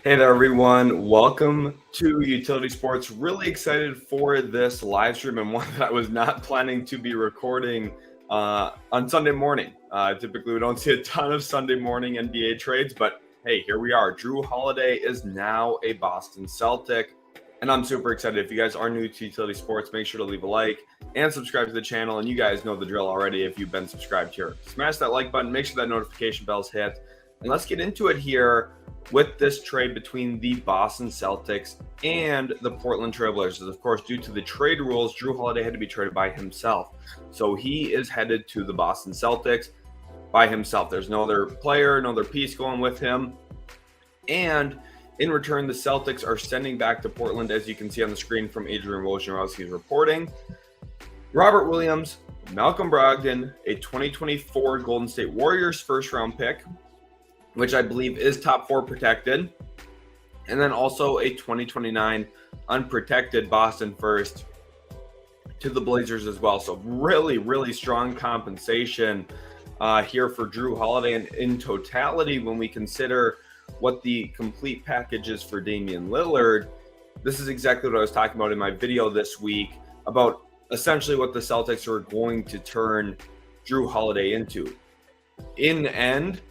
Hey there, everyone. Welcome to Utility Sports. Really excited for this live stream and one that I was not planning to be recording on Sunday morning. Typically, we don't see a ton of Sunday morning NBA trades, but hey, here we are. Jrue Holiday is now a Boston Celtic, and I'm super excited. If you guys are new to Utility Sports, make sure to leave a like and subscribe to the channel. And you guys know the drill already if you've been subscribed here. Smash that like button, make sure that notification bell's hit, and let's get into it here with this trade between the Boston Celtics and the Portland Trailblazers. Of course, due to the trade rules, Jrue Holiday had to be traded by himself. So he is headed to the Boston Celtics by himself. There's no other player, no other piece going with him. And in return, the Celtics are sending back to Portland, as you can see on the screen from Adrian Wojnarowski's reporting, Robert Williams, Malcolm Brogdon, a 2024 Golden State Warriors first-round pick, which I believe is top 4 protected, and then also a 2029 unprotected Boston first to the Blazers as well. So really, really strong compensation here for Jrue Holiday. And in totality, when we consider what the complete package is for Damian Lillard, this is exactly what I was talking about in my video this week about essentially what the Celtics are going to turn Jrue Holiday into. In the end,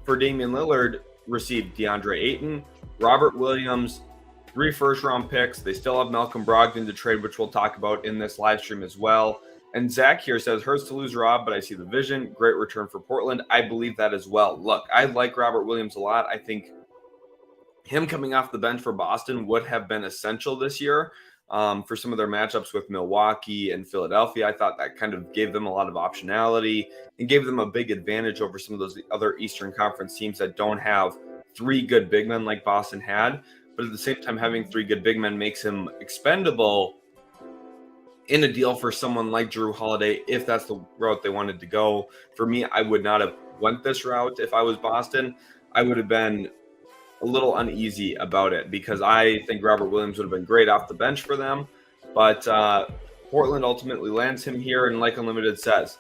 for Damian Lillard, received DeAndre Ayton, Robert Williams, 3 first-round picks. They still have Malcolm Brogdon to trade, which we'll talk about in this live stream as well. And Zach here says, hurts to lose Rob, but I see the vision. Great return for Portland. I believe that as well. Look, I like Robert Williams a lot. I think him coming off the bench for Boston would have been essential this year for some of their matchups with Milwaukee and Philadelphia. I thought that kind of gave them a lot of optionality and gave them a big advantage over some of those other Eastern Conference teams that don't have 3 good big men like Boston had. But at the same time, having 3 good big men makes him expendable in a deal for someone like Jrue Holiday, if that's the route they wanted to go. For me, I would not have went this route if I was Boston. I would have been a little uneasy about it because I think Robert Williams would have been great off the bench for them. But Portland ultimately lands him here, and like Unlimited says,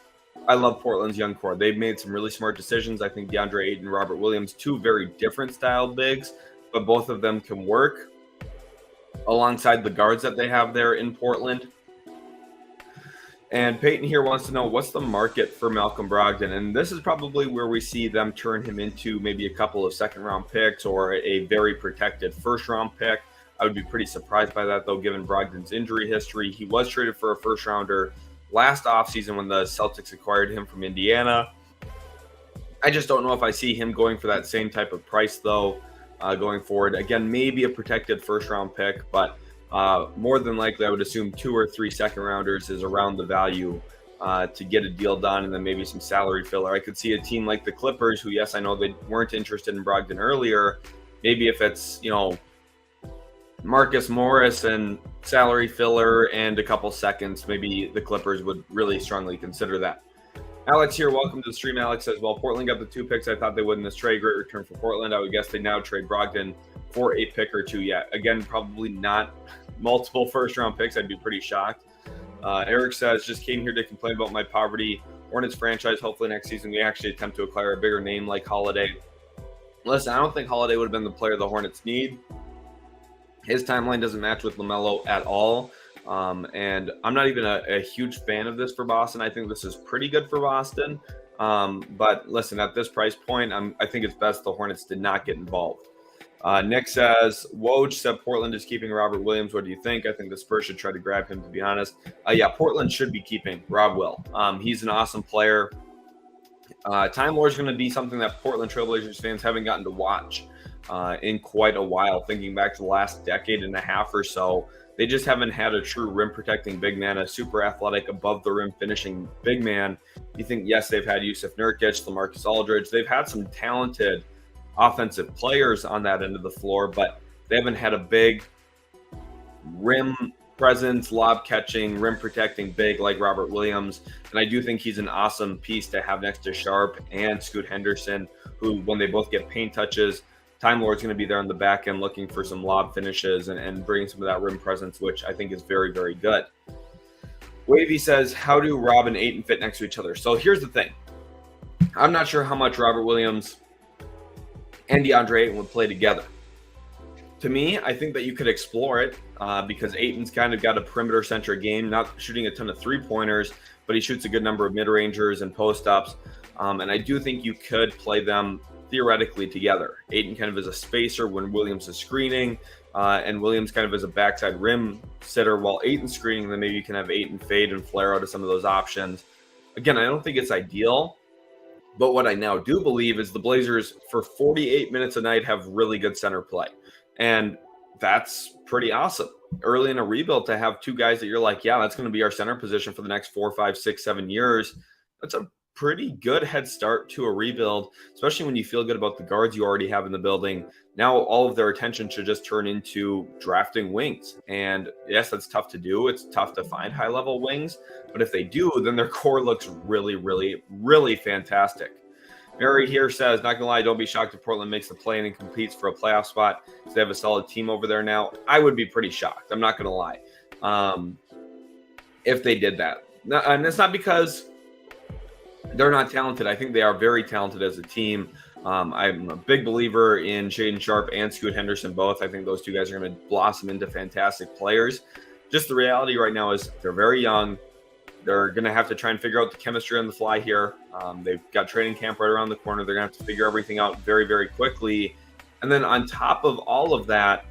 I love Portland's young core. They've made some really smart decisions. I think DeAndre Ayton and Robert Williams, 2 very different style bigs, but both of them can work alongside the guards that they have there in Portland. And Peyton here wants to know, what's the market for Malcolm Brogdon? And this is probably where we see them turn him into maybe a couple of second-round picks or a very protected first-round pick. I would be pretty surprised by that, though, given Brogdon's injury history. He was traded for a first-rounder last offseason when the Celtics acquired him from Indiana. I just don't know if I see him going for that same type of price, though, going forward. Again, maybe a protected first-round pick, but more than likely, I would assume 2 or 3 second-rounders is around the value to get a deal done, and then maybe some salary filler. I could see a team like the Clippers, who, yes, I know they weren't interested in Brogdon earlier. Maybe if it's, Marcus Morris and salary filler and a couple seconds, maybe the Clippers would really strongly consider that. Alex here, welcome to the stream. Alex says, well, Portland got the 2 picks I thought they would in this trade. Great return for Portland. I would guess they now trade Brogdon for a pick or 2 yet. Again, probably not multiple first-round picks. I'd be pretty shocked. Eric says, just came here to complain about my poverty. Hornets franchise, hopefully next season we actually attempt to acquire a bigger name like Holiday. Listen, I don't think Holiday would have been the player the Hornets need. His timeline doesn't match with LaMelo at all. And I'm not even a huge fan of this for Boston. I think this is pretty good for Boston. But listen, at this price point, I think it's best the Hornets did not get involved. Nick says, Woj said Portland is keeping Robert Williams. What do you think? I think the Spurs should try to grab him, to be honest. Yeah, Portland should be keeping Rob Will. He's an awesome player. Time Lord is going to be something that Portland Trailblazers fans haven't gotten to watch in quite a while. Thinking back to the last decade and a half or so, they just haven't had a true rim-protecting big man, a super athletic, above-the-rim finishing big man. You think, yes, they've had Yusuf Nurkic, LaMarcus Aldridge. They've had some talented offensive players on that end of the floor, but they haven't had a big rim presence, lob catching, rim protecting big like Robert Williams. And I do think he's an awesome piece to have next to Sharp and Scoot Henderson, who, when they both get paint touches, Time Lord's going to be there on the back end looking for some lob finishes and bringing some of that rim presence, which I think is very, very good. Wavy says, how do Rob and Ayton fit next to each other? So here's the thing. I'm not sure how much Robert Williams and DeAndre Ayton would play together. To me, I think that you could explore it because Ayton's kind of got a perimeter-centric game, not shooting a ton of three-pointers, but he shoots a good number of mid-rangers and post-ups. And I do think you could play them theoretically together. Ayton kind of is a spacer when Williams is screening, and Williams kind of is a backside rim sitter while Ayton's screening. Then maybe you can have Ayton fade and flare out of some of those options. Again, I don't think it's ideal, but what I now do believe is the Blazers for 48 minutes a night have really good center play. And that's pretty awesome. Early in a rebuild to have two guys that you're like, yeah, that's going to be our center position for the next 4, 5, 6, 7 years. That's a pretty good head start to a rebuild, especially when you feel good about the guards you already have in the building. Now all of their attention should just turn into drafting wings. And yes, that's tough to do. It's tough to find high-level wings. But if they do, then their core looks really, really, really fantastic. Mary here says, not gonna lie, don't be shocked if Portland makes the play and competes for a playoff spot because they have a solid team over there now. I would be pretty shocked. I'm not gonna lie. If they did that. And it's not because they're not talented. I think they are very talented as a team. I'm a big believer in Shaedon Sharpe and Scoot Henderson both. I think those two guys are going to blossom into fantastic players. Just the reality right now is they're very young. They're going to have to try and figure out the chemistry on the fly here. They've got training camp right around the corner. They're going to have to figure everything out very, very quickly. And then on top of all of that,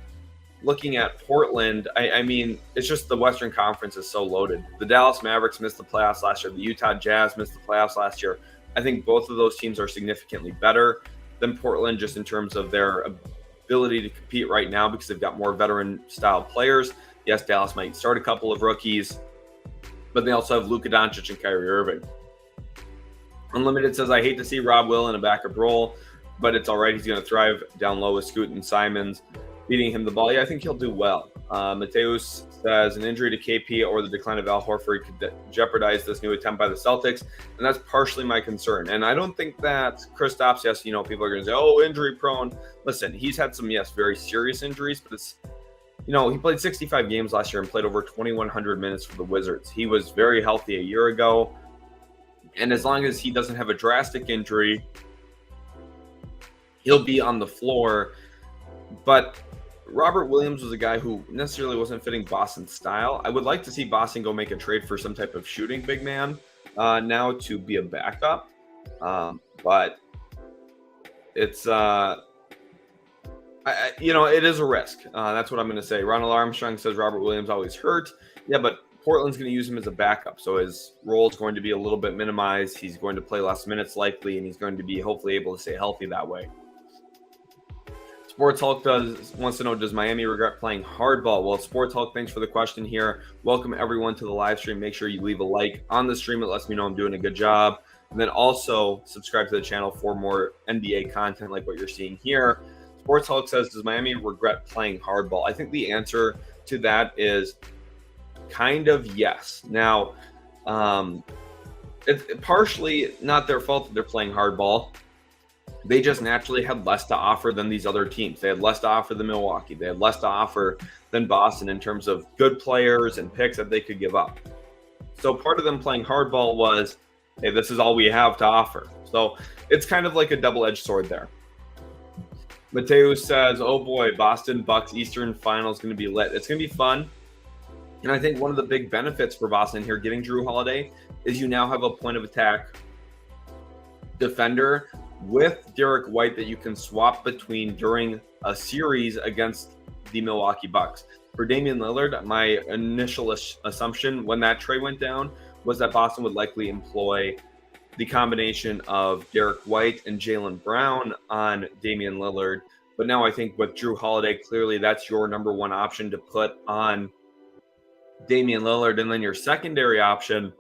looking at Portland, I mean, it's just the Western Conference is so loaded. The Dallas Mavericks missed the playoffs last year. The Utah Jazz missed the playoffs last year. I think both of those teams are significantly better than Portland just in terms of their ability to compete right now because they've got more veteran-style players. Yes, Dallas might start a couple of rookies, but they also have Luka Doncic and Kyrie Irving. Unlimited says, I hate to see Rob Will in a backup role, but it's all right. He's going to thrive down low with Scoot and Simons beating him the ball. Yeah, I think he'll do well. Mateus says, an injury to KP or the decline of Al Horford could jeopardize this new attempt by the Celtics, and that's partially my concern. And I don't think that Kristaps, yes, people are going to say, oh, injury prone. Listen, he's had some, yes, very serious injuries, but it's, he played 65 games last year and played over 2,100 minutes for the Wizards. He was very healthy a year ago. And as long as he doesn't have a drastic injury, he'll be on the floor. But Robert Williams was a guy who necessarily wasn't fitting Boston's style. I would like to see Boston go make a trade for some type of shooting big man now to be a backup. But it's, it is a risk. That's what I'm going to say. Ronald Armstrong says Robert Williams always hurt. Yeah, but Portland's going to use him as a backup. So his role is going to be a little bit minimized. He's going to play less minutes likely, and he's going to be hopefully able to stay healthy that way. Sports Hulk wants to know, does Miami regret playing hardball? Well, Sports Hulk, thanks for the question here. Welcome everyone to the live stream. Make sure you leave a like on the stream. It lets me know I'm doing a good job. And then also subscribe to the channel for more NBA content like what you're seeing here. Sports Hulk says, does Miami regret playing hardball? I think the answer to that is kind of yes. Now, it's partially not their fault that they're playing hardball. They just naturally had less to offer than these other teams. They had less to offer than Milwaukee. They had less to offer than Boston in terms of good players and picks that they could give up. So part of them playing hardball was, hey, this is all we have to offer. So it's kind of like a double-edged sword there. Mateus says, oh boy, Boston Bucks Eastern Final is going to be lit. It's going to be fun. And I think one of the big benefits for Boston here getting Jrue Holiday is you now have a point of attack defender with Derek White that you can swap between during a series against the Milwaukee Bucks. For Damian Lillard, my initial assumption when that trade went down was that Boston would likely employ the combination of Derek White and Jaylen Brown on Damian Lillard. But now I think with Jrue Holiday, clearly that's your number one option to put on Damian Lillard. And then your secondary option,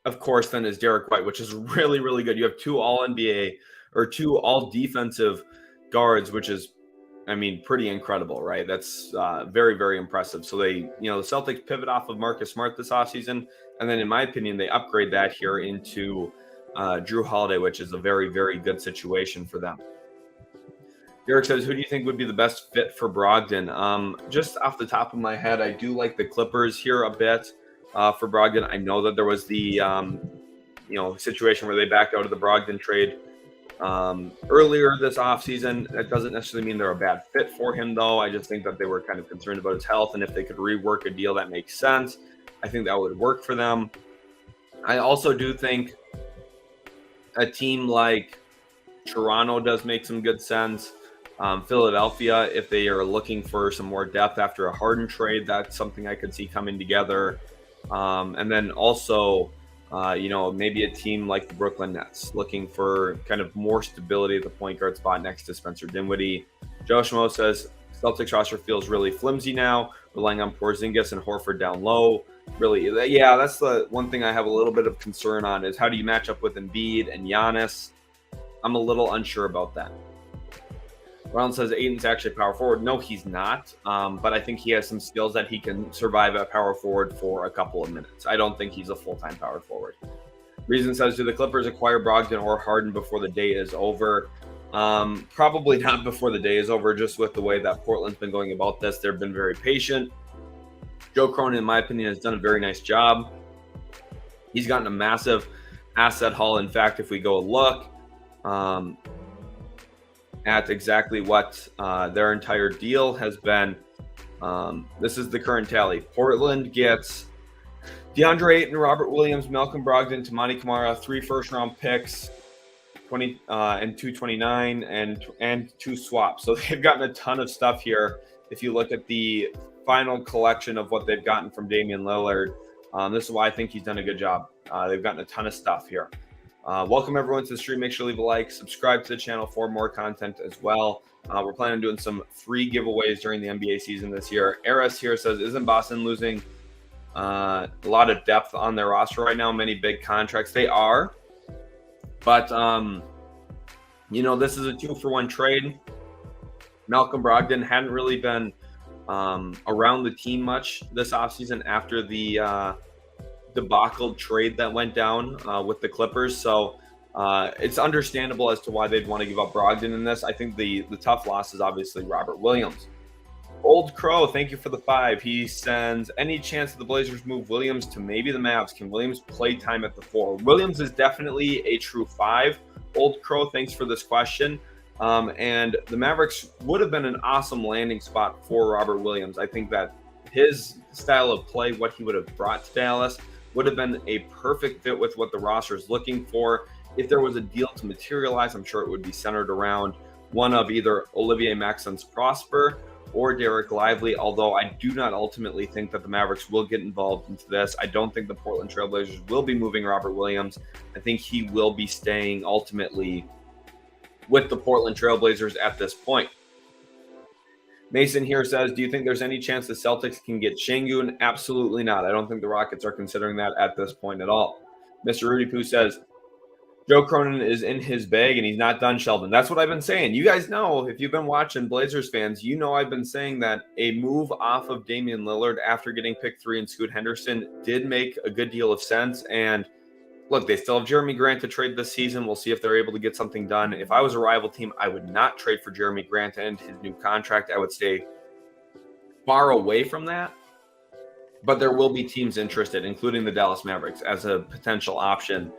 of course, then is Derek White, which is really, really good. You have two all-NBA or two all-defensive guards, which is, pretty incredible, right? That's very, very impressive. So they, the Celtics pivot off of Marcus Smart this offseason. And then in my opinion, they upgrade that here into Jrue Holiday, which is a very, very good situation for them. Derek says, who do you think would be the best fit for Brogdon? Just off the top of my head, I do like the Clippers here a bit for Brogdon. I know that there was the, situation where they backed out of the Brogdon trade earlier this offseason. That doesn't necessarily mean they're a bad fit for him, though. I just think that they were kind of concerned about his health, and if they could rework a deal that makes sense, I think that would work for them. I also do think a team like Toronto does make some good sense. Philadelphia, if they are looking for some more depth after a Harden trade, that's something I could see coming together. And then also, maybe a team like the Brooklyn Nets looking for kind of more stability at the point guard spot next to Spencer Dinwiddie. Joe Schmo says Celtics roster feels really flimsy now, relying on Porzingis and Horford down low. Really, yeah, that's the one thing I have a little bit of concern on is how do you match up with Embiid and Giannis? I'm a little unsure about that. Ron says Ayton's actually a power forward. No, he's not. But I think he has some skills that he can survive at power forward for a couple of minutes. I don't think he's a full-time power forward. Reason says, do the Clippers acquire Brogdon or Harden before the day is over? Probably not before the day is over, just with the way that Portland's been going about this. They've been very patient. Joe Cronin, in my opinion, has done a very nice job. He's gotten a massive asset haul. In fact, if we go look at exactly what their entire deal has been, this is the current tally. Portland gets DeAndre Ayton, Robert Williams, Malcolm Brogdon, Tamani Kamara, 3 first-round picks, 20 and 229, and 2 swaps. So they've gotten a ton of stuff here. If you look at the final collection of what they've gotten from Damian Lillard, this is why I think he's done a good job. They've gotten a ton of stuff here. Welcome everyone to the stream. Make sure to leave a like, subscribe to the channel for more content as well. We're planning on doing some free giveaways during the NBA season this year. Eris here says, isn't Boston losing a lot of depth on their roster right now? Many big contracts. They are. But, this is a 2-for-1 trade. Malcolm Brogdon hadn't really been around the team much this offseason after the debacle trade that went down with the Clippers. So it's understandable as to why they'd want to give up Brogdon in this. I think the tough loss is obviously Robert Williams. Old Crow, thank you for the 5. He sends, any chance that the Blazers move Williams to maybe the Mavs? Can Williams play time at the 4? Williams is definitely a true 5. Old Crow, thanks for this question. And the Mavericks would have been an awesome landing spot for Robert Williams. I think that his style of play, what he would have brought to Dallas, would have been a perfect fit with what the roster is looking for. If there was a deal to materialize, I'm sure it would be centered around one of either Olivier Maxence Prosper or Derek Lively, although I do not ultimately think that the Mavericks will get involved into this. I don't think the Portland Trailblazers will be moving Robert Williams. I think he will be staying ultimately with the Portland Trailblazers at this point. Mason here says, do you think there's any chance the Celtics can get Şengün? Absolutely not. I don't think the Rockets are considering that at this point at all. Mr. Rudy Poo says, Joe Cronin is in his bag and he's not done, Sheldon. That's what I've been saying. You guys know, if you've been watching, Blazers fans, you know I've been saying that a move off of Damian Lillard after getting pick 3 and Scoot Henderson did make a good deal of sense. And look, they still have Jeremy Grant to trade this season. We'll see if they're able to get something done. If I was a rival team, I would not trade for Jeremy Grant and his new contract. I would stay far away from that. But there will be teams interested, including the Dallas Mavericks, as a potential option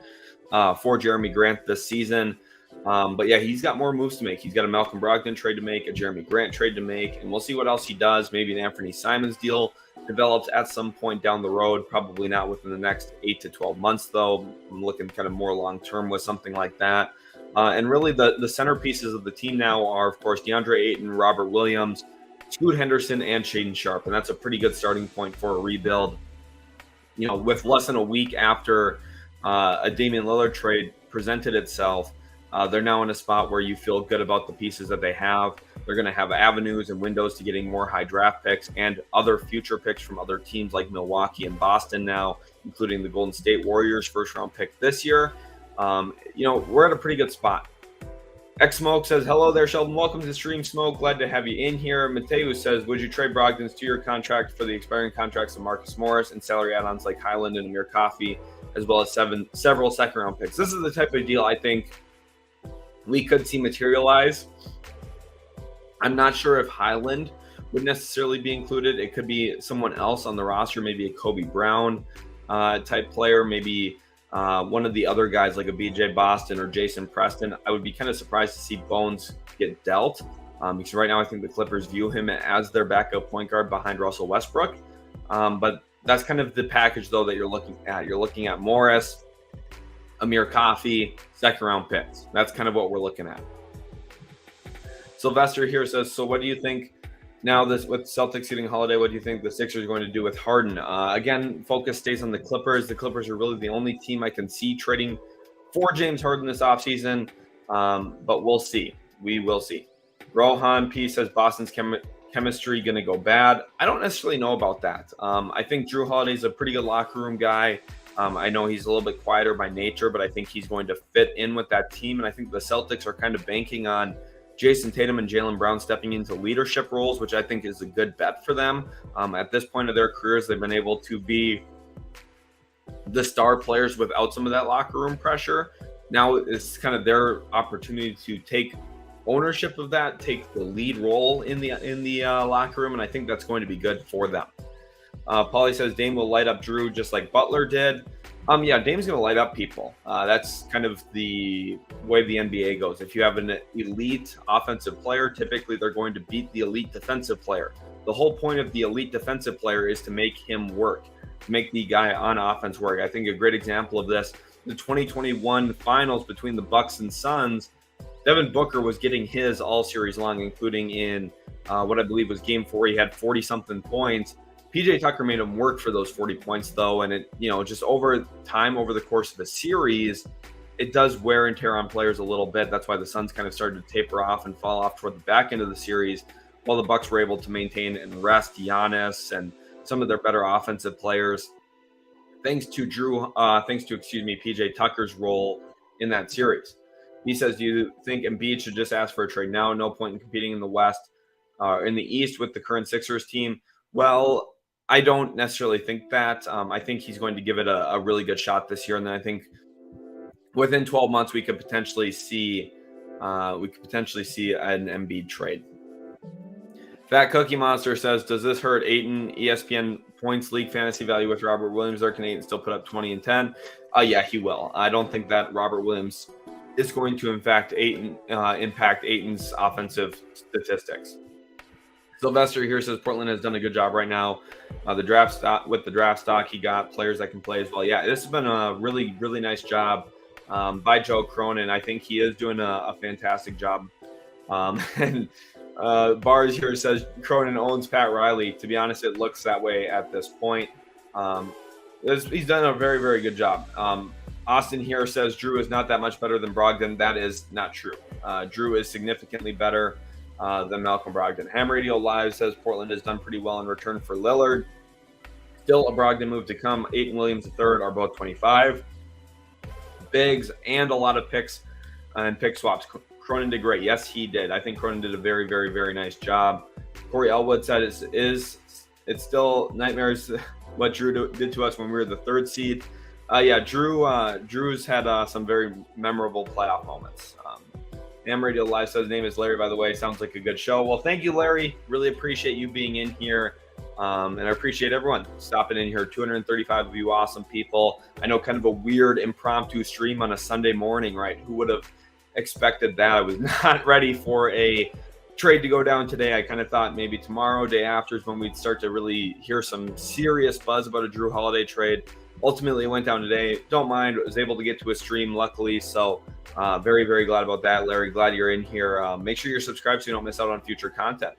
for Jeremy Grant this season. But yeah, he's got more moves to make. He's got a Malcolm Brogdon trade to make, a Jeremy Grant trade to make, and we'll see what else he does. Maybe an Anthony Simons deal develops at some point down the road, probably not within the next 8 to 12 months, though. I'm looking kind of more long-term with something like that. And really the centerpieces of the team now are, of course, DeAndre Ayton, Robert Williams, Scoot Henderson, and Shaedon Sharpe. And that's a pretty good starting point for a rebuild. With less than a week after a Damian Lillard trade presented itself, they're now in a spot where you feel good about the pieces that they have. They're going to have avenues and windows to getting more high draft picks and other future picks from other teams like Milwaukee and Boston now, including the Golden State Warriors first round pick this year. We're at a pretty good spot. X Smoke says, hello there, Sheldon. Welcome to the stream, Smoke. Glad to have you in here. Mateo says, would you trade Brogdon's 2-year contract for the expiring contracts of Marcus Morris and salary add-ons like Highland and Amir Coffey, as well as several second-round picks? This is the type of deal I think we could see materialize. I'm not sure if Highland would necessarily be included. It could be someone else on the roster, maybe a Kobe Brown type player, maybe one of the other guys like a BJ Boston or Jason Preston, I would be kind of surprised to see Bones get dealt. Because right now I think the Clippers view him as their backup point guard behind Russell Westbrook. But that's kind of the package, though, that you're looking at. You're looking at Morris, Amir Coffey, second-round picks. That's kind of what we're looking at. Sylvester here says, so what do you think now this with Celtics getting Holiday, what do you think the Sixers are going to do with Harden? Again, focus stays on the Clippers. The Clippers are really the only team I can see trading for James Harden this offseason. But we'll see. We will see. Rohan P says Boston's chemistry going to go bad. I don't necessarily know about that. I think Jrue Holiday is a pretty good locker room guy. I know he's a little bit quieter by nature, but I think he's going to fit in with that team. And I think the Celtics are kind of banking on Jason Tatum and Jaylen Brown stepping into leadership roles, which I think is a good bet for them. At this point of their careers, they've been able to be the star players without some of that locker room pressure. Now it's kind of their opportunity to take ownership of that, take the lead role in the locker room, and I think that's going to be good for them. Paulie says Dame will light up Jrue just like Butler did. Yeah, Dame's going to light up people. That's kind of the way the NBA goes. If you have an elite offensive player, typically they're going to beat the elite defensive player. The whole point of the elite defensive player is to make him work, to make the guy on offense work. I think a great example of this, the 2021 finals between the Bucks and Suns, Devin Booker was getting his all series long, including in what I believe was game 4. He had 40-something points. PJ Tucker made him work for those 40 points, though. And it, just over time, over the course of a series, it does wear and tear on players a little bit. That's why the Suns kind of started to taper off and fall off toward the back end of the series, while the Bucks were able to maintain and rest Giannis and some of their better offensive players, thanks to PJ Tucker's role in that series. He says, do you think Embiid should just ask for a trade now? No point in competing in the West, in the East with the current Sixers team. Well, I don't necessarily think that. I think he's going to give it a really good shot this year. And then I think within 12 months, we could potentially see an Embiid trade. Fat Cookie Monster says, does this hurt Ayton ESPN points league fantasy value with Robert Williams? Or can Ayton still put up 20 and 10? Yeah, he will. I don't think that Robert Williams is going to impact Ayton's offensive statistics. Sylvester here says Portland has done a good job right now. The draft stock he got, players that can play as well. Yeah, this has been a really, really nice job by Joe Cronin. I think he is doing a fantastic job. And Bars here says Cronin owns Pat Riley. To be honest, it looks that way at this point. He's done a very, very good job. Austin here says Jrue is not that much better than Brogdon. That is not true. Jrue is significantly better than Malcolm Brogdon. Ham Radio Live says Portland has done pretty well in return for Lillard. Still a Brogdon move to come. Ayton Williams III are both 25. Bigs and a lot of picks and pick swaps. Cronin did great. Yes, he did. I think Cronin did a very, very, very nice job. Corey Elwood said it's still nightmares what Jrue did to us when we were the 3rd seed. Yeah, Drew's had some very memorable playoff moments. Ham Radio Live says his name is Larry, by the way. Sounds like a good show. Well, thank you, Larry. Really appreciate you being in here. And I appreciate everyone stopping in here. 235 of you awesome people. I know, kind of a weird impromptu stream on a Sunday morning, right? Who would have expected that? I was not ready for a trade to go down today. I kind of thought maybe tomorrow, day after is when we'd start to really hear some serious buzz about a Jrue Holiday trade. Ultimately, it went down today. Don't mind. I was able to get to a stream, luckily. So very, very glad about that. Larry, glad you're in here. Make sure you're subscribed so you don't miss out on future content.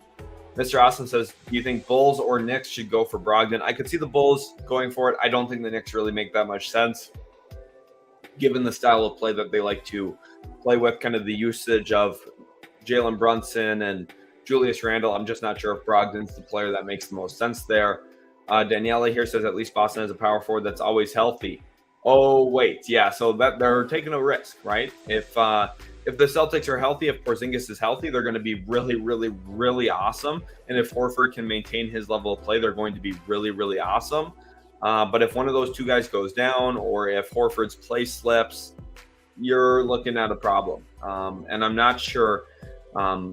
Mr. Austin says, do you think Bulls or Knicks should go for Brogdon? I could see the Bulls going for it. I don't think the Knicks really make that much sense, given the style of play that they like to play with, kind of the usage of Jalen Brunson and Julius Randle. I'm just not sure if Brogdon's the player that makes the most sense there. Daniela here says at least Boston has a power forward that's always healthy. Oh, wait. Yeah, so that they're taking a risk, right? If the Celtics are healthy, if Porzingis is healthy, they're going to be really, really, really awesome. And if Horford can maintain his level of play, they're going to be really, really awesome. But if one of those two guys goes down, or if Horford's play slips, you're looking at a problem. And I'm not sure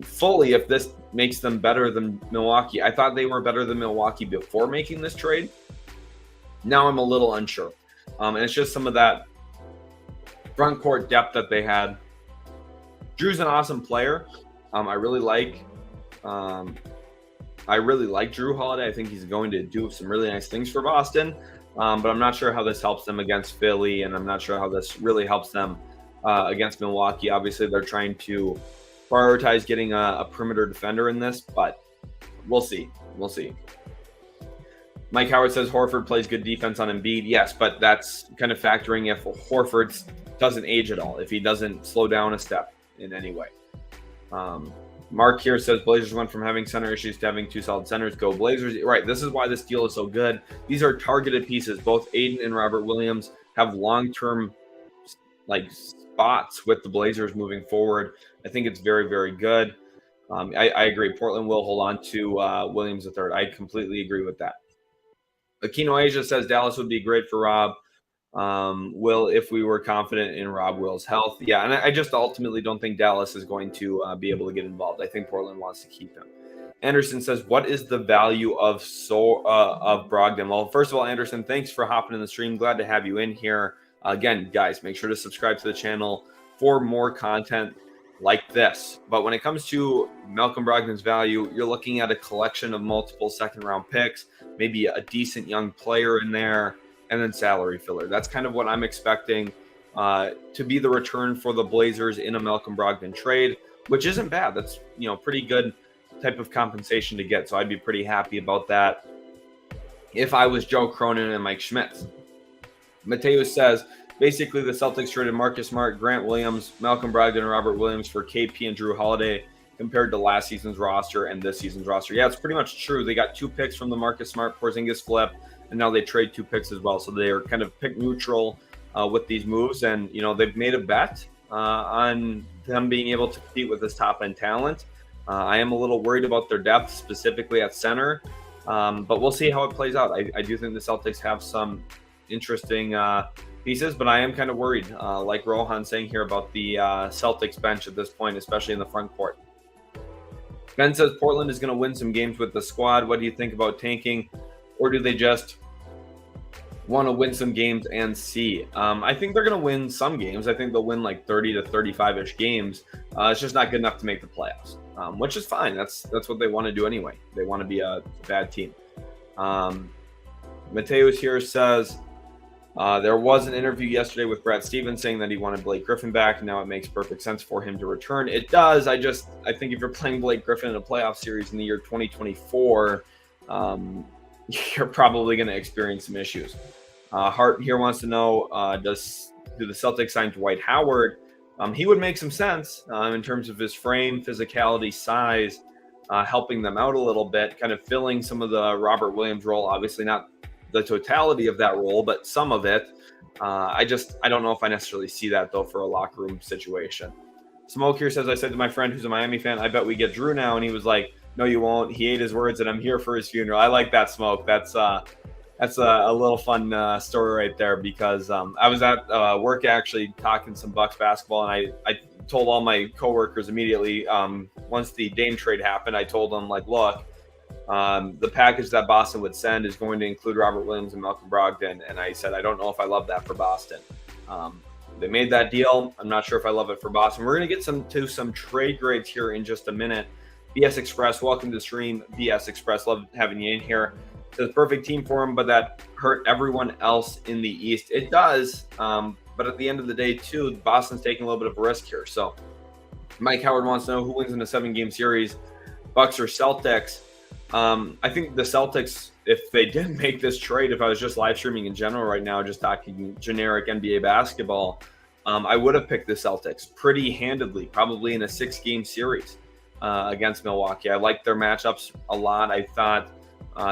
fully if this makes them better than Milwaukee. I thought they were better than Milwaukee before making this trade. Now I'm a little unsure. And it's just some of that front court depth that they had. Jrue's an awesome player. I really like Jrue Holiday. I think he's going to do some really nice things for Boston. But I'm not sure how this helps them against Philly, and I'm not sure how this really helps them against Milwaukee. Obviously, they're trying to prioritize getting a perimeter defender in this, but we'll see. We'll see. Mike Howard says Horford plays good defense on Embiid. Yes, but that's kind of factoring if Horford doesn't age at all, if he doesn't slow down a step in any way. Mark here says Blazers went from having center issues to having two solid centers. Go Blazers. Right, this is why this deal is so good. These are targeted pieces. Both Aiden and Robert Williams have long-term spots with the Blazers moving forward. I think it's very, very good. I agree. Portland will hold on to Williams III. I completely agree with that. Aquino Asia says Dallas would be great for Rob. Will, if we were confident in Rob Will's health. Yeah, and I just ultimately don't think Dallas is going to be able to get involved. I think Portland wants to keep him. Anderson says, what is the value of Brogdon? Well, first of all, Anderson, thanks for hopping in the stream. Glad to have you in here. Again, guys, make sure to subscribe to the channel for more content like this. But when it comes to Malcolm Brogdon's value, you're looking at a collection of multiple second-round picks, maybe a decent young player in there, and then salary filler. That's kind of what I'm expecting to be the return for the Blazers in a Malcolm Brogdon trade, which isn't bad. That's, pretty good type of compensation to get. So I'd be pretty happy about that if I was Joe Cronin and Mike Schmitz. Mateo says, basically the Celtics traded Marcus Smart, Grant Williams, Malcolm Brogdon, and Robert Williams for KP and Jrue Holiday compared to last season's roster and this season's roster. Yeah, it's pretty much true. They got 2 picks from the Marcus Smart Porzingis flip, and now they trade 2 picks as well. So they are kind of pick neutral with these moves. And, they've made a bet on them being able to compete with this top-end talent. I am a little worried about their depth, specifically at center. But we'll see how it plays out. I do think the Celtics have some interesting pieces, but I am kind of worried, like Rohan saying here, about the Celtics bench at this point, especially in the front court. Ben says Portland is going to win some games with the squad. What do you think about tanking? Or do they just want to win some games and see? I think they're going to win some games. I think they'll win like 30 to 35-ish games. It's just not good enough to make the playoffs, which is fine. That's what they want to do anyway. They want to be a bad team. Mateus here says, there was an interview yesterday with Brad Stevens saying that he wanted Blake Griffin back, and now it makes perfect sense for him to return. It does. I think if you're playing Blake Griffin in a playoff series in the year 2024, you're probably going to experience some issues. Hart here wants to know, do the Celtics sign Dwight Howard? He would make some sense in terms of his frame, physicality, size, helping them out a little bit, kind of filling some of the Robert Williams role. Obviously not the totality of that role, but some of it. I don't know if I necessarily see that, though, for a locker room situation. Smoke here says, I said to my friend who's a Miami fan, I bet we get Jrue now. And he was like, no, you won't. He ate his words, and I'm here for his funeral. I like that, Smoke. That's a little fun story right there, because I was at work actually talking some Bucks basketball, and I told all my coworkers immediately once the Dame trade happened, I told them, like, look, the package that Boston would send is going to include Robert Williams and Malcolm Brogdon, and I said, I don't know if I love that for Boston. They made that deal. I'm not sure if I love it for Boston. We're going to get some trade grades here in just a minute. BS Express, welcome to the stream. BS Express, love having you in here. It's the perfect team for him, but that hurt everyone else in the East. It does, but at the end of the day, too, Boston's taking a little bit of a risk here. So Mike Howard wants to know who wins in a 7-game series, Bucks or Celtics. I think the Celtics, if they didn't make this trade, if I was just live streaming in general right now, just talking generic NBA basketball, I would have picked the Celtics pretty handedly, probably in a 6-game series against Milwaukee. I liked their matchups a lot. I thought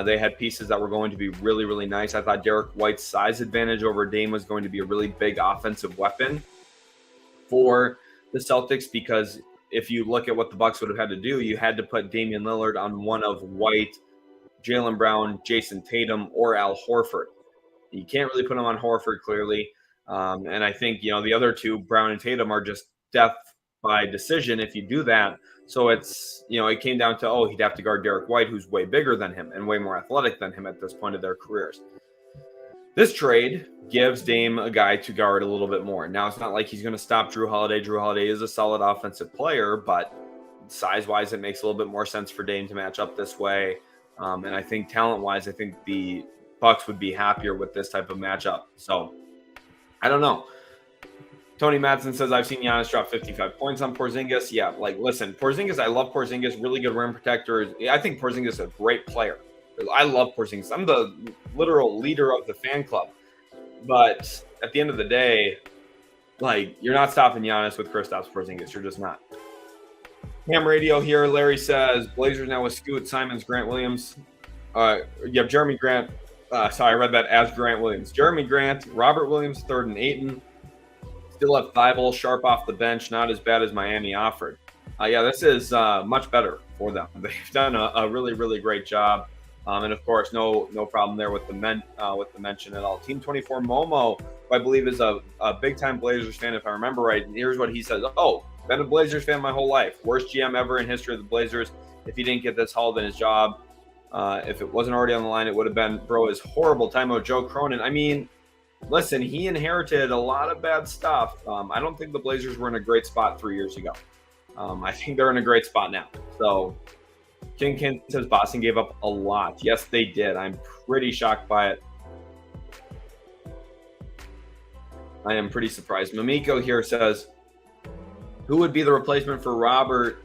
they had pieces that were going to be really, really nice. I thought Derek White's size advantage over Dame was going to be a really big offensive weapon for the Celtics, because if you look at what the Bucks would have had to do, you had to put Damian Lillard on one of White, Jaylen Brown, Jason Tatum, or Al Horford. You can't really put him on Horford, clearly. And I think, the other two, Brown and Tatum, are just death by decision if you do that. So it's, it came down to, he'd have to guard Derek White, who's way bigger than him and way more athletic than him at this point of their careers. This trade gives Dame a guy to guard a little bit more. Now, it's not like he's going to stop Jrue Holiday. Jrue Holiday is a solid offensive player, but size-wise, it makes a little bit more sense for Dame to match up this way. And I think talent-wise, I think the Bucks would be happier with this type of matchup. So, I don't know. Tony Madsen says, I've seen Giannis drop 55 points on Porzingis. Yeah, listen, Porzingis, I love Porzingis, really good rim protector. I think Porzingis is a great player. I love Porzingis. I'm the literal leader of the fan club. But at the end of the day, you're not stopping Giannis with Kristaps Porzingis. You're just not. Ham Radio here. Larry says, Blazers now with Scoot, Simons, Grant Williams. You have Jeremy Grant. Sorry, I read that as Grant Williams. Jeremy Grant, Robert Williams, third and Ayton. Still have Thibault Sharp off the bench. Not as bad as Miami offered. This is much better for them. They've done a really, really great job. And of course, no problem there with the mention at all. Team 24 Momo, who I believe is a big time Blazers fan, if I remember right. And here's what he says: "Oh, been a Blazers fan my whole life. Worst GM ever in history of the Blazers. If he didn't get this hauled in his job, if it wasn't already on the line, it would have been. Bro is horrible." Timeout Joe Cronin. I mean, listen, he inherited a lot of bad stuff. I don't think the Blazers were in a great spot 3 years ago. I think they're in a great spot now. So. King Kent says Boston gave up a lot. Yes, they did. I'm pretty shocked by it. I am pretty surprised. Mamiko here says, who would be the replacement for Robert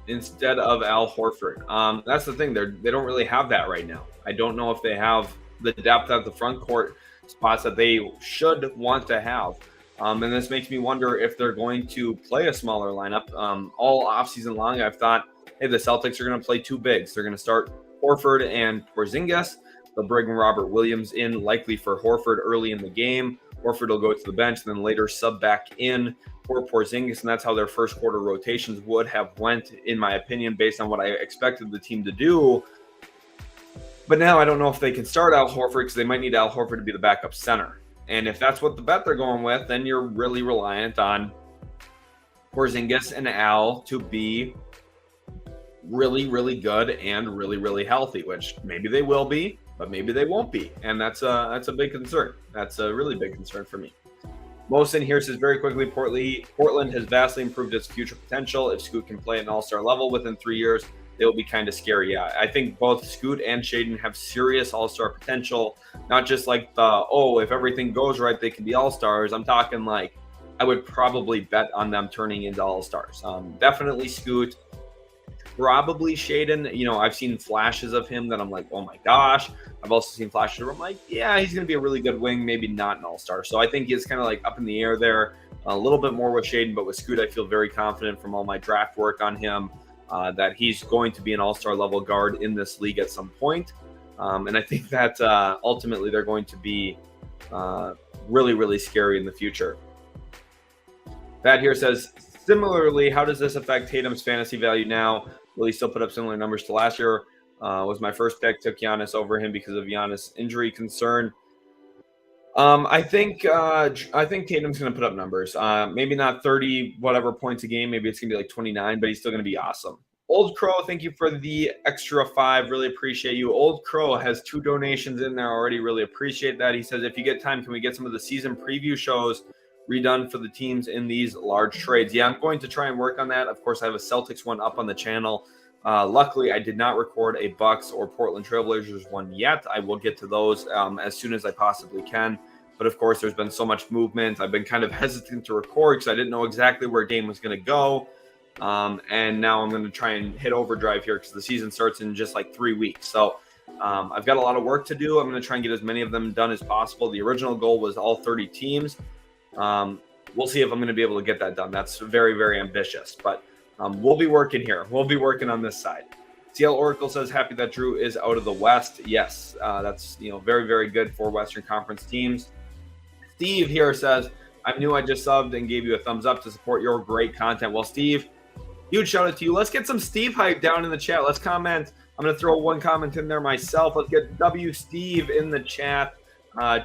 instead of Al Horford? That's the thing. They don't really have that right now. I don't know if they have the depth at the front court spots that they should want to have. And this makes me wonder if they're going to play a smaller lineup. All offseason long, I've thought, hey, the Celtics are going to play two bigs. They're going to start Horford and Porzingis. They'll bring Robert Williams in, likely for Horford early in the game. Horford will go to the bench, and then later sub back in for Porzingis, and that's how their first quarter rotations would have went, in my opinion, based on what I expected the team to do. But now I don't know if they can start Al Horford because they might need Al Horford to be the backup center. And if that's what the bet they're going with, then you're really reliant on Porzingis and Al to be really, really good and really, really healthy, which maybe they will be, but maybe they won't be. And that's a big concern. That's a really big concern for me. Mosin here says very quickly, Portland has vastly improved its future potential. If Scoot can play at an all-star level within 3 years, they will be kind of scary. Yeah, I think both Scoot and Shaedon have serious all-star potential, not just like if everything goes right, they can be all-stars. I'm talking like I would probably bet on them turning into all-stars. Definitely Scoot. Probably Shaedon. I've seen flashes of him that I'm like, oh my gosh. I've also seen flashes where I'm like, yeah, he's going to be a really good wing, maybe not an all-star. So I think he's kind of like up in the air there. A little bit more with Shaedon, but with Scoot, I feel very confident from all my draft work on him that he's going to be an all-star level guard in this league at some point. And I think that ultimately they're going to be really, really scary in the future. Pat here says, similarly, how does this affect Tatum's fantasy value now? Will he still put up similar numbers to last year? Was my first pick, took Giannis over him because of Giannis' injury concern. I think Tatum's going to put up numbers. Maybe not 30 whatever points a game. Maybe it's going to be like 29, but he's still going to be awesome. Old Crow, thank you for the extra 5. Really appreciate you. Old Crow has 2 donations in there already. Really appreciate that. He says, if you get time, can we get some of the season preview shows redone for the teams in these large trades? Yeah, I'm going to try and work on that. Of course, I have a Celtics one up on the channel. Luckily, I did not record a Bucks or Portland Trailblazers one yet. I will get to those as soon as I possibly can. But of course, there's been so much movement. I've been kind of hesitant to record because I didn't know exactly where a game was going to go. And now I'm going to try and hit overdrive here because the season starts in just like 3 weeks. So I've got a lot of work to do. I'm going to try and get as many of them done as possible. The original goal was all 30 teams. We'll see if I'm going to be able to get that done. That's very, very ambitious, but we'll be working here. We'll be working on this side. CL Oracle says, happy that Jrue is out of the West. Yes, that's very, very good for Western Conference teams. Steve here says, I'm new. I just subbed and gave you a thumbs up to support your great content. Well, Steve, huge shout out to you. Let's get some Steve hype down in the chat. Let's comment. I'm going to throw one comment in there myself. Let's get W Steve in the chat.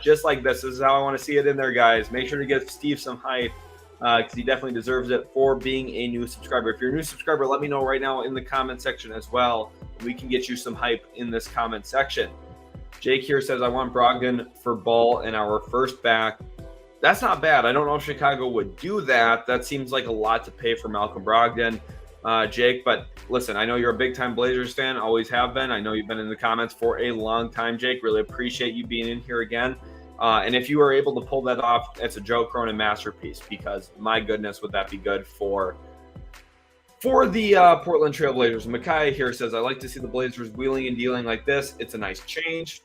Just like this. This is how I want to see it in there, guys. Make sure to give Steve some hype because he definitely deserves it for being a new subscriber. If you're a new subscriber, let me know right now in the comment section as well. We can get you some hype in this comment section. Jake here says, I want Brogdon for Ball in our first back. That's not bad. I don't know if Chicago would do that. That seems like a lot to pay for Malcolm Brogdon, Jake. But listen, I know you're a big-time Blazers fan, always have been. I know you've been in the comments for a long time, Jake. Really appreciate you being in here again. And if you were able to pull that off, it's a Joe Cronin masterpiece, because my goodness, would that be good for the Portland Trail Blazers. Micaiah here says, I like to see the Blazers wheeling and dealing like this. It's a nice change.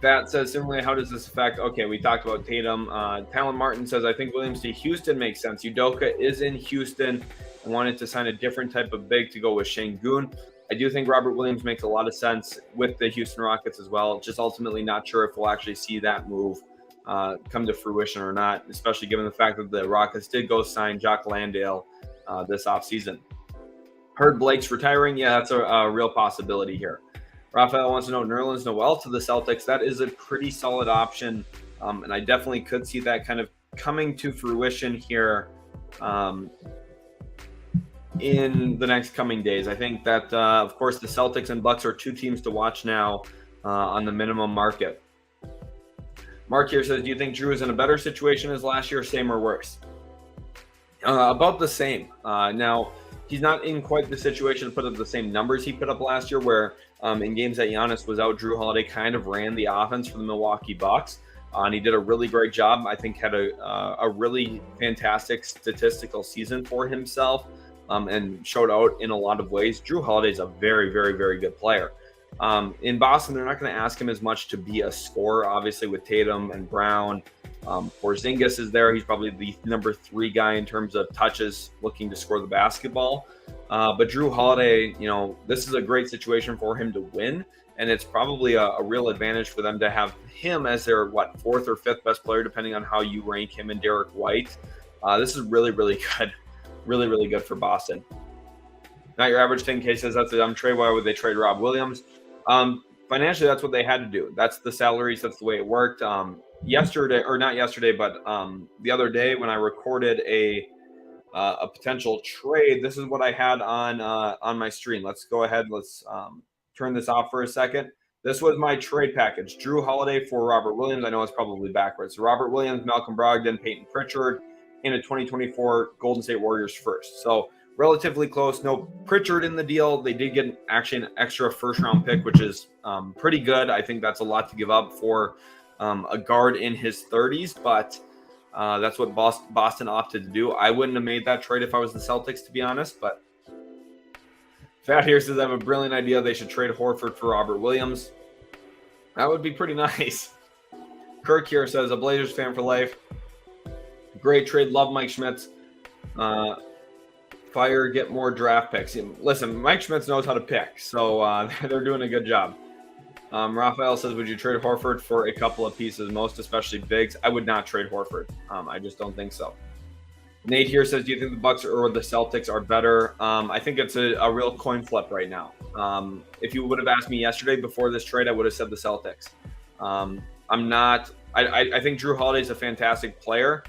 Fat says, similarly, how does this affect? Okay, we talked about Tatum. Talon Martin says, I think Williams to Houston makes sense. Udoka is in Houston and wanted to sign a different type of big to go with Şengün. I do think Robert Williams makes a lot of sense with the Houston Rockets as well. Just ultimately not sure if we'll actually see that move come to fruition or not, especially given the fact that the Rockets did go sign Jock Landale this offseason. Heard Blake's retiring. Yeah, that's a real possibility here. Raphael wants to know Nerlens Noel to the Celtics. That is a pretty solid option, and I definitely could see that kind of coming to fruition here in the next coming days. I think that, of course, the Celtics and Bucks are two teams to watch now on the minimum market. Mark here says, do you think Jrue is in a better situation as last year, same or worse? About the same. Now, he's not in quite the situation to put up the same numbers he put up last year, where in games that Giannis was out, Jrue Holiday kind of ran the offense for the Milwaukee Bucks, and he did a really great job. I think had a really fantastic statistical season for himself, and showed out in a lot of ways. Jrue Holiday is a very, very, very good player. In Boston, they're not going to ask him as much to be a scorer, obviously, with Tatum and Brown. Porzingis is there. He's probably the number 3 guy in terms of touches looking to score the basketball. But Jrue Holiday, this is a great situation for him to win. And it's probably a real advantage for them to have him as their, 4th or 5th best player, depending on how you rank him and Derek White. This is really, really good. Really, really good for Boston. Not your average 10K says that's a dumb trade. Why would they trade Rob Williams? Financially, that's what they had to do. That's the salaries. That's the way it worked. Yesterday, or not yesterday, but the other day when I recorded a potential trade, this is what I had on my stream. Let's go ahead. Let's turn this off for a second. This was my trade package. Jrue Holiday for Robert Williams. I know it's probably backwards. So Robert Williams, Malcolm Brogdon, Peyton Pritchard, and a 2024 Golden State Warriors first. So relatively close. No Pritchard in the deal. They did get actually an extra first-round pick, which is pretty good. I think that's a lot to give up for a guard in his 30s, but that's what Boston opted to do. I wouldn't have made that trade if I was the Celtics, to be honest, but Fat here says I have a brilliant idea. They should trade Horford for Robert Williams. That would be pretty nice. Kirk here says, a Blazers fan for life. Great trade. Love Mike Schmitz. Fire, get more draft picks. Listen, Mike Schmitz knows how to pick, so they're doing a good job. Raphael says, would you trade Horford for a couple of pieces, most especially bigs? I would not trade Horford. I just don't think so. Nate here says, do you think the Bucks or the Celtics are better? I think it's a real coin flip right now. If you would have asked me yesterday before this trade, I would have said the Celtics. I think Jrue Holiday is a fantastic player.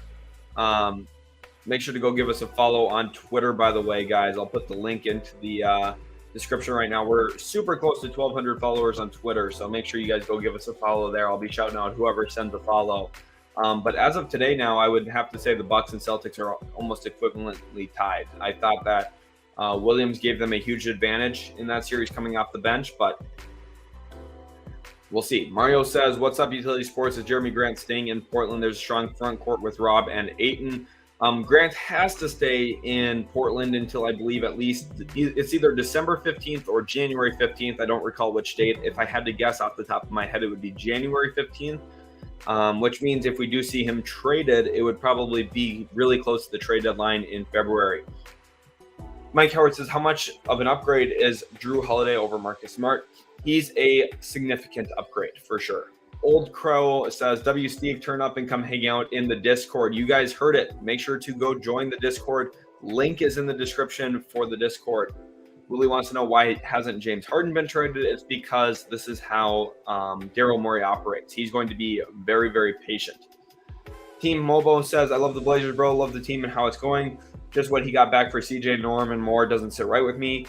Make sure to go give us a follow on Twitter, by the way, guys. I'll put the link into the description right now. We're super close to 1,200 followers on Twitter, so make sure you guys go give us a follow there. I'll be shouting out whoever sends a follow. But as of today now, I would have to say the Bucks and Celtics are almost equivalently tied. I thought that Williams gave them a huge advantage in that series coming off the bench, but we'll see. Mario says, what's up, Utility Sports? Is Jeremy Grant staying in Portland? There's a strong front court with Rob and Ayton. Grant has to stay in Portland until I believe at least it's either December 15th or January 15th. I don't recall which date. If I had to guess off the top of my head, it would be January 15th, which means if we do see him traded, it would probably be really close to the trade deadline in February. Mike Howard says, how much of an upgrade is Jrue Holiday over Marcus Smart? He's a significant upgrade for sure. Old Crow says, W. Steve, turn up and come hang out in the Discord. You guys heard it. Make sure to go join the Discord. Link is in the description for the Discord. Willie wants to know why hasn't James Harden been traded. It's because this is how Daryl Morey operates. He's going to be very, very patient. Team Mobo says, I love the Blazers, bro. Love the team and how it's going. Just what he got back for CJ, Norm, and more doesn't sit right with me.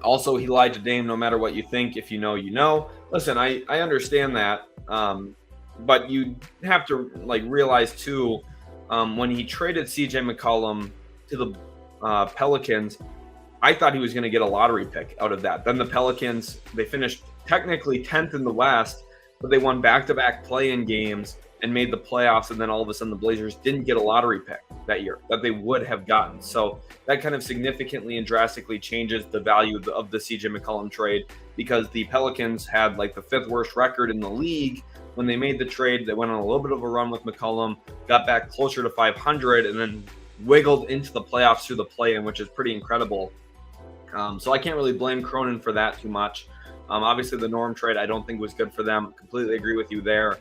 Also, he lied to Dame. No matter what you think, if you know, you know. Listen, I understand that, but you have to realize too, when he traded C.J. McCollum to the Pelicans, I thought he was going to get a lottery pick out of that. Then the Pelicans, they finished technically 10th in the West, but they won back-to-back play-in games and made the playoffs, and then all of a sudden the Blazers didn't get a lottery pick that year that they would have gotten. So that kind of significantly and drastically changes the value of the CJ McCollum trade, because the Pelicans had the 5th worst record in the league when they made the trade. They went on a little bit of a run with McCollum, got back closer to 500, and then wiggled into the playoffs through the play-in, which is pretty incredible. So I can't really blame Cronin for that too much. Obviously, the Norm trade I don't think was good for them. Completely agree with you there.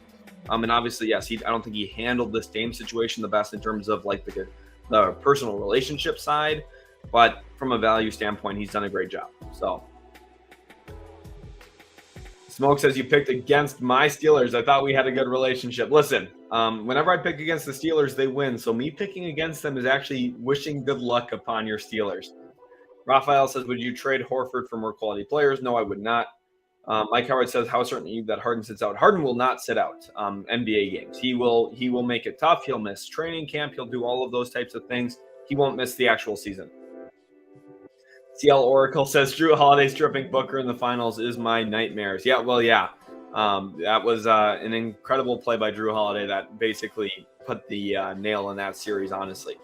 And obviously, yes, I don't think he handled this Dame situation the best in terms of the personal relationship side, but from a value standpoint, he's done a great job. So, Smoke says you picked against my Steelers. I thought we had a good relationship. Listen, whenever I pick against the Steelers, they win. So me picking against them is actually wishing good luck upon your Steelers. Raphael says, would you trade Horford for more quality players? No, I would not. Mike Howard says, how certain are you that Harden sits out? Harden will not sit out NBA games. He will make it tough. He'll miss training camp. He'll do all of those types of things. He won't miss the actual season. CL Oracle says, Jrue Holiday stripping Booker in the finals is my nightmares. Yeah, well, yeah. That was an incredible play by Jrue Holiday that basically put the nail in that series, honestly.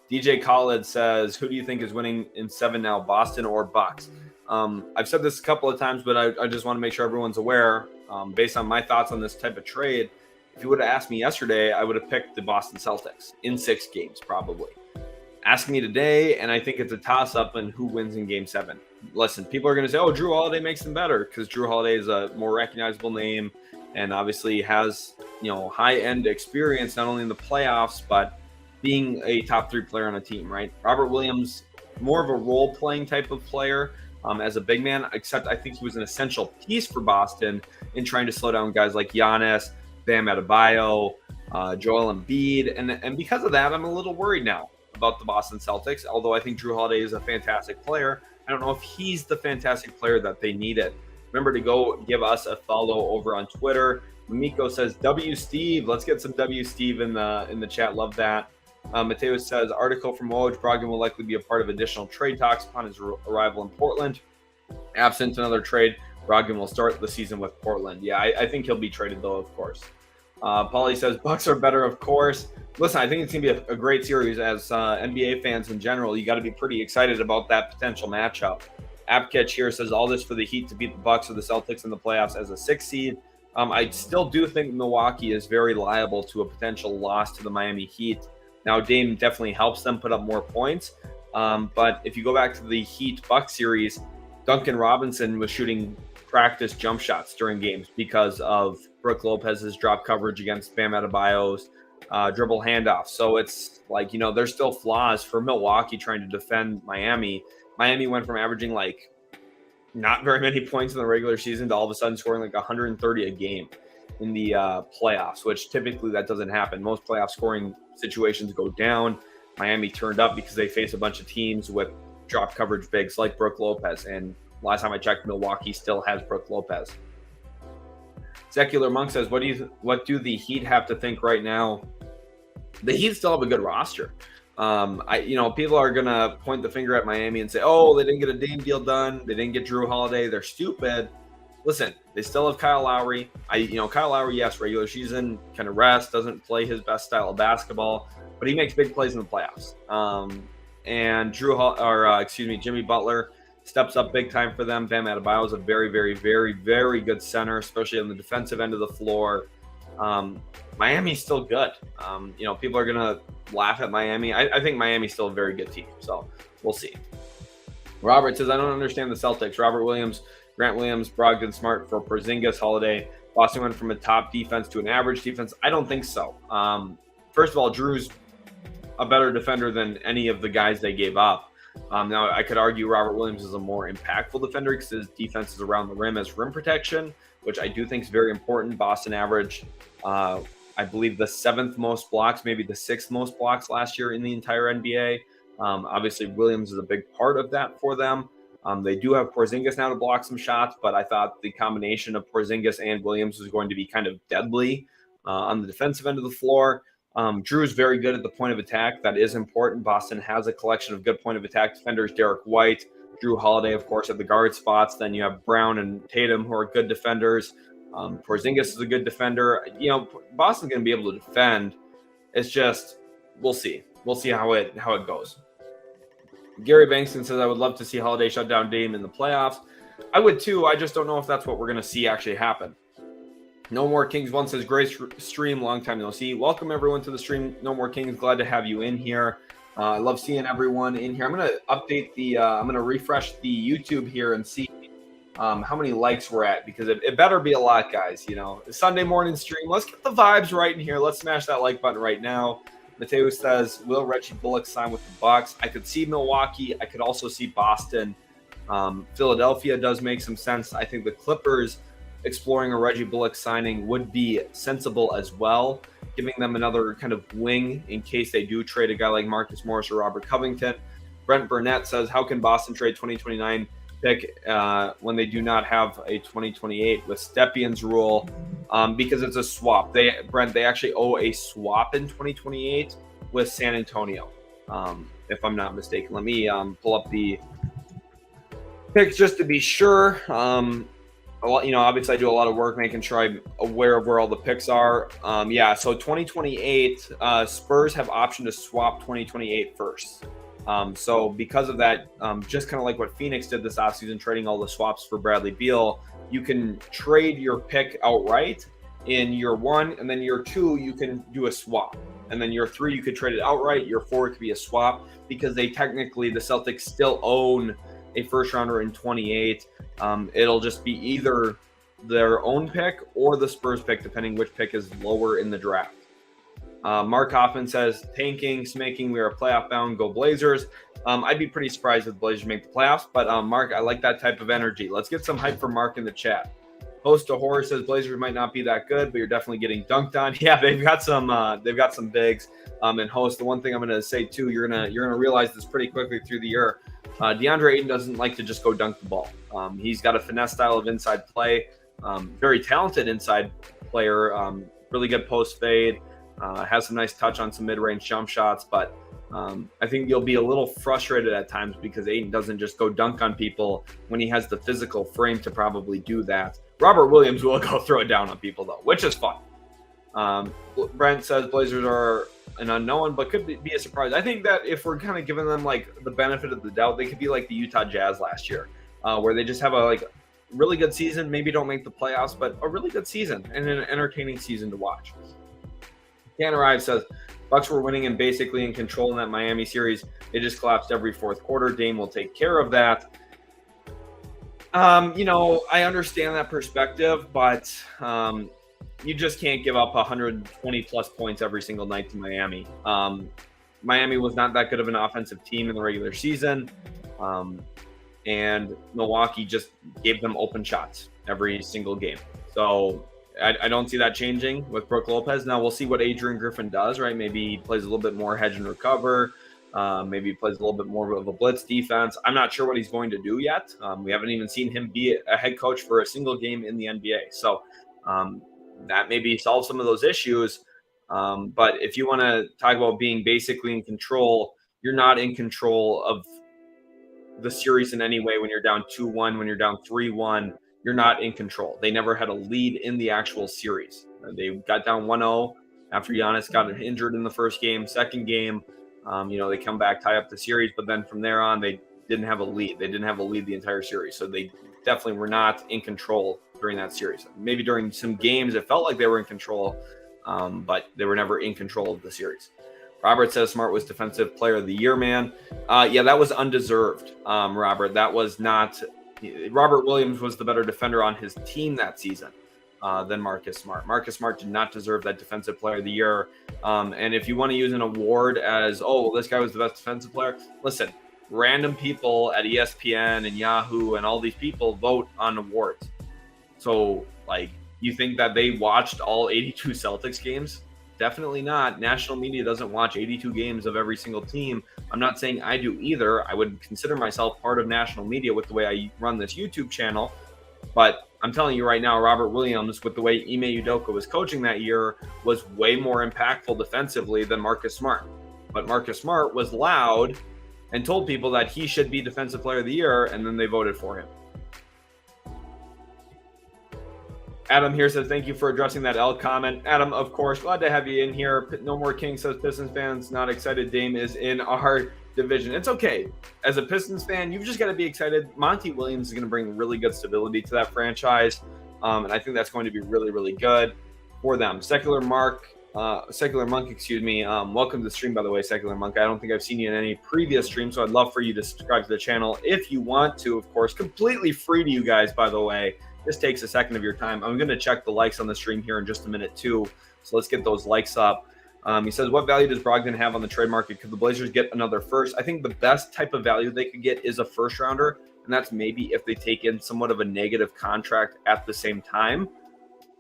DJ Khaled says, who do you think is winning in 7 now, Boston or Bucks? I've said this a couple of times, but I just want to make sure everyone's aware, based on my thoughts on this type of trade. If you would have asked me yesterday, I would have picked the Boston Celtics in 6 games, probably. Ask me today, and I think it's a toss-up in who wins in Game 7. Listen, people are going to say, oh, Jrue Holiday makes them better, because Jrue Holiday is a more recognizable name and obviously has, high-end experience, not only in the playoffs, but being a top 3 player on a team, right? Robert Williams, more of a role-playing type of player, as a big man, except I think he was an essential piece for Boston in trying to slow down guys like Giannis, Bam Adebayo, Joel Embiid. And because of that, I'm a little worried now about the Boston Celtics, although I think Jrue Holiday is a fantastic player. I don't know if he's the fantastic player that they needed. Remember to go give us a follow over on Twitter. Miko says, W Steve. Let's get some W Steve in the chat. Love that. Mateo says, article from Woj, Brogdon will likely be a part of additional trade talks upon his arrival in Portland. Absent another trade, Brogdon will start the season with Portland. Yeah, I think he'll be traded, though, of course. Paulie says, Bucks are better, of course. Listen, I think it's going to be a great series. As NBA fans in general, you got to be pretty excited about that potential matchup. Appcatch here says, all this for the Heat to beat the Bucks or the Celtics in the playoffs as a 6th seed. I still do think Milwaukee is very liable to a potential loss to the Miami Heat. Now, Dame definitely helps them put up more points. But if you go back to the Heat-Bucks series, Duncan Robinson was shooting practice jump shots during games because of Brook Lopez's drop coverage against Bam Adebayo's dribble handoff. So it's there's still flaws for Milwaukee trying to defend Miami. Miami went from averaging not very many points in the regular season to all of a sudden scoring 130 a game in the playoffs, which typically that doesn't happen. Most playoff scoring situations go down. Miami turned up because they face a bunch of teams with drop coverage bigs like Brook Lopez. And last time I checked, Milwaukee still has Brook Lopez. Secular Monk says, what do the Heat have to think right now? The Heat still have a good roster. People are going to point the finger at Miami and say, oh, they didn't get a Dame deal done. They didn't get Jrue Holiday. They're stupid. Listen, they still have Kyle Lowry. Kyle Lowry, yes, regular season kind of rest, doesn't play his best style of basketball, but he makes big plays in the playoffs. And Jimmy Butler steps up big time for them. Bam Adebayo is a very, very, very, very good center, especially on the defensive end of the floor. Miami's still good. People are going to laugh at Miami. I think Miami's still a very good team, so we'll see. Robert says, I don't understand the Celtics. Robert Williams, Grant Williams, Brogdon, Smart for Porzingis, Holiday. Boston went from a top defense to an average defense. I don't think so. First of all, Jrue's a better defender than any of the guys they gave up. Now, I could argue Robert Williams is a more impactful defender because his defense is around the rim as rim protection, which I do think is very important. Boston averaged, I believe, the 7th most blocks, maybe the 6th most blocks last year in the entire NBA. Obviously, Williams is a big part of that for them. They do have Porzingis now to block some shots, but I thought the combination of Porzingis and Williams was going to be kind of deadly on the defensive end of the floor. Jrue is very good at the point of attack. That is important. Boston has a collection of good point of attack defenders. Derek White, Jrue Holiday, of course, at the guard spots. Then you have Brown and Tatum, who are good defenders. Porzingis is a good defender. Boston's going to be able to defend. It's just, we'll see. We'll see how it goes. Gary Bankston says, I would love to see Holiday shut down Dame in the playoffs. I would too. I just don't know if that's what we're going to see actually happen. No More Kings 1 says, great stream, long time no see. Welcome everyone to the stream. No More Kings, glad to have you in here. I love seeing everyone in here. I'm going to update I'm going to refresh the YouTube here and see how many likes we're at, because it better be a lot, guys. Sunday morning stream. Let's get the vibes right in here. Let's smash that like button right now. Mateo says, will Reggie Bullock sign with the Bucks? I could see Milwaukee. I could also see Boston. Philadelphia does make some sense. I think the Clippers exploring a Reggie Bullock signing would be sensible as well, giving them another kind of wing in case they do trade a guy like Marcus Morris or Robert Covington. Brent Burnett says, how can Boston trade 2029 pick when they do not have a 2028 with Stepien's rule? Because it's a swap. They actually owe a swap in 2028 with San Antonio, if I'm not mistaken. Let me pull up the picks just to be sure. Obviously I do a lot of work making sure I'm aware of where all the picks are. So 2028, Spurs have option to swap 2028 first. So because of that, just kind of like what Phoenix did this offseason, trading all the swaps for Bradley Beal, you can trade your pick outright in year 1, and then year 2, you can do a swap. And then year 3, you could trade it outright. Year 4, it could be a swap, because the Celtics still own a first rounder in 28. It'll just be either their own pick or the Spurs pick, depending which pick is lower in the draft. Mark Hoffman says, tanking, smaking, we are playoff bound, go Blazers. I'd be pretty surprised if the Blazers make the playoffs, but Mark, I like that type of energy. Let's get some hype from Mark in the chat. Host to Horror says, Blazers might not be that good, but you're definitely getting dunked on. Yeah, they've got some bigs. And Host, the one thing I'm going to say too, you're gonna realize this pretty quickly through the year. DeAndre Ayton doesn't like to just go dunk the ball. He's got a finesse style of inside play, very talented inside player, really good post fade, has some nice touch on some mid-range jump shots, but I think you'll be a little frustrated at times because Ayton doesn't just go dunk on people when he has the physical frame to probably do that. Robert Williams will go throw it down on people though, which is fun. Brent says Blazers are an unknown, but could be a surprise. I think that if we're kind of giving them like the benefit of the doubt, they could be like the Utah Jazz last year, where they just have a really good season, maybe don't make the playoffs, but a really good season and an entertaining season to watch. Dan Arrive says, Bucks were winning and basically in control in that Miami series. It just collapsed every fourth quarter. Dame will take care of that. I understand that perspective, but you just can't give up 120 plus points every single night to Miami. Miami was not that good of an offensive team in the regular season. And Milwaukee just gave them open shots every single game. So I don't see that changing with Brook Lopez. Now we'll see what Adrian Griffin does, right? Maybe he plays a little bit more hedge and recover. Maybe he plays a little bit more of a blitz defense. I'm not sure what he's going to do yet. We haven't even seen him be a head coach for a single game in the NBA. So that maybe solves some of those issues. But if you want to talk about being basically in control, you're not in control of the series in any way when you're down 2-1, when you're down 3-1. You're not in control. They never had a lead in the actual series. They got down 1-0 after Giannis got injured in the first game. Second game, they come back, tie up the series, but then from there on, they didn't have a lead. They didn't have a lead the entire series. So they definitely were not in control during that series. Maybe during some games, it felt like they were in control, but they were never in control of the series. Robert says Smart was Defensive Player of the Year, man. Yeah, that was undeserved, Robert. That was not – Robert Williams was the better defender on his team that season than Marcus Smart. Marcus Smart did not deserve that Defensive Player of the Year. And if you want to use an award as, this guy was the best defensive player, listen, random people at ESPN and Yahoo and all these people vote on awards. So, you think that they watched all 82 Celtics games? Definitely not. National media doesn't watch 82 games of every single team. I'm not saying I do either. I would consider myself part of national media with the way I run this YouTube channel. But I'm telling you right now, Robert Williams, with the way Ime Udoka was coaching that year, was way more impactful defensively than Marcus Smart. But Marcus Smart was loud and told people that he should be Defensive Player of the Year, and then they voted for him. Adam here says, thank you for addressing that L comment. Adam, of course, glad to have you in here. No More King says, Pistons fans not excited Dame is in our division. It's okay. As a Pistons fan, you've just got to be excited. Monty Williams is going to bring really good stability to that franchise, and I think that's going to be really, really good for them. Secular Monk, welcome to the stream, by the way, Secular Monk. I don't think I've seen you in any previous stream, so I'd love for you to subscribe to the channel if you want to, of course. Completely free to you guys, by the way. This takes a second of your time. I'm going to check the likes on the stream here in just a minute, too. So let's get those likes up. He says, what value does Brogdon have on the trade market? Could the Blazers get another first? I think the best type of value they could get is a first rounder, and that's maybe if they take in somewhat of a negative contract at the same time.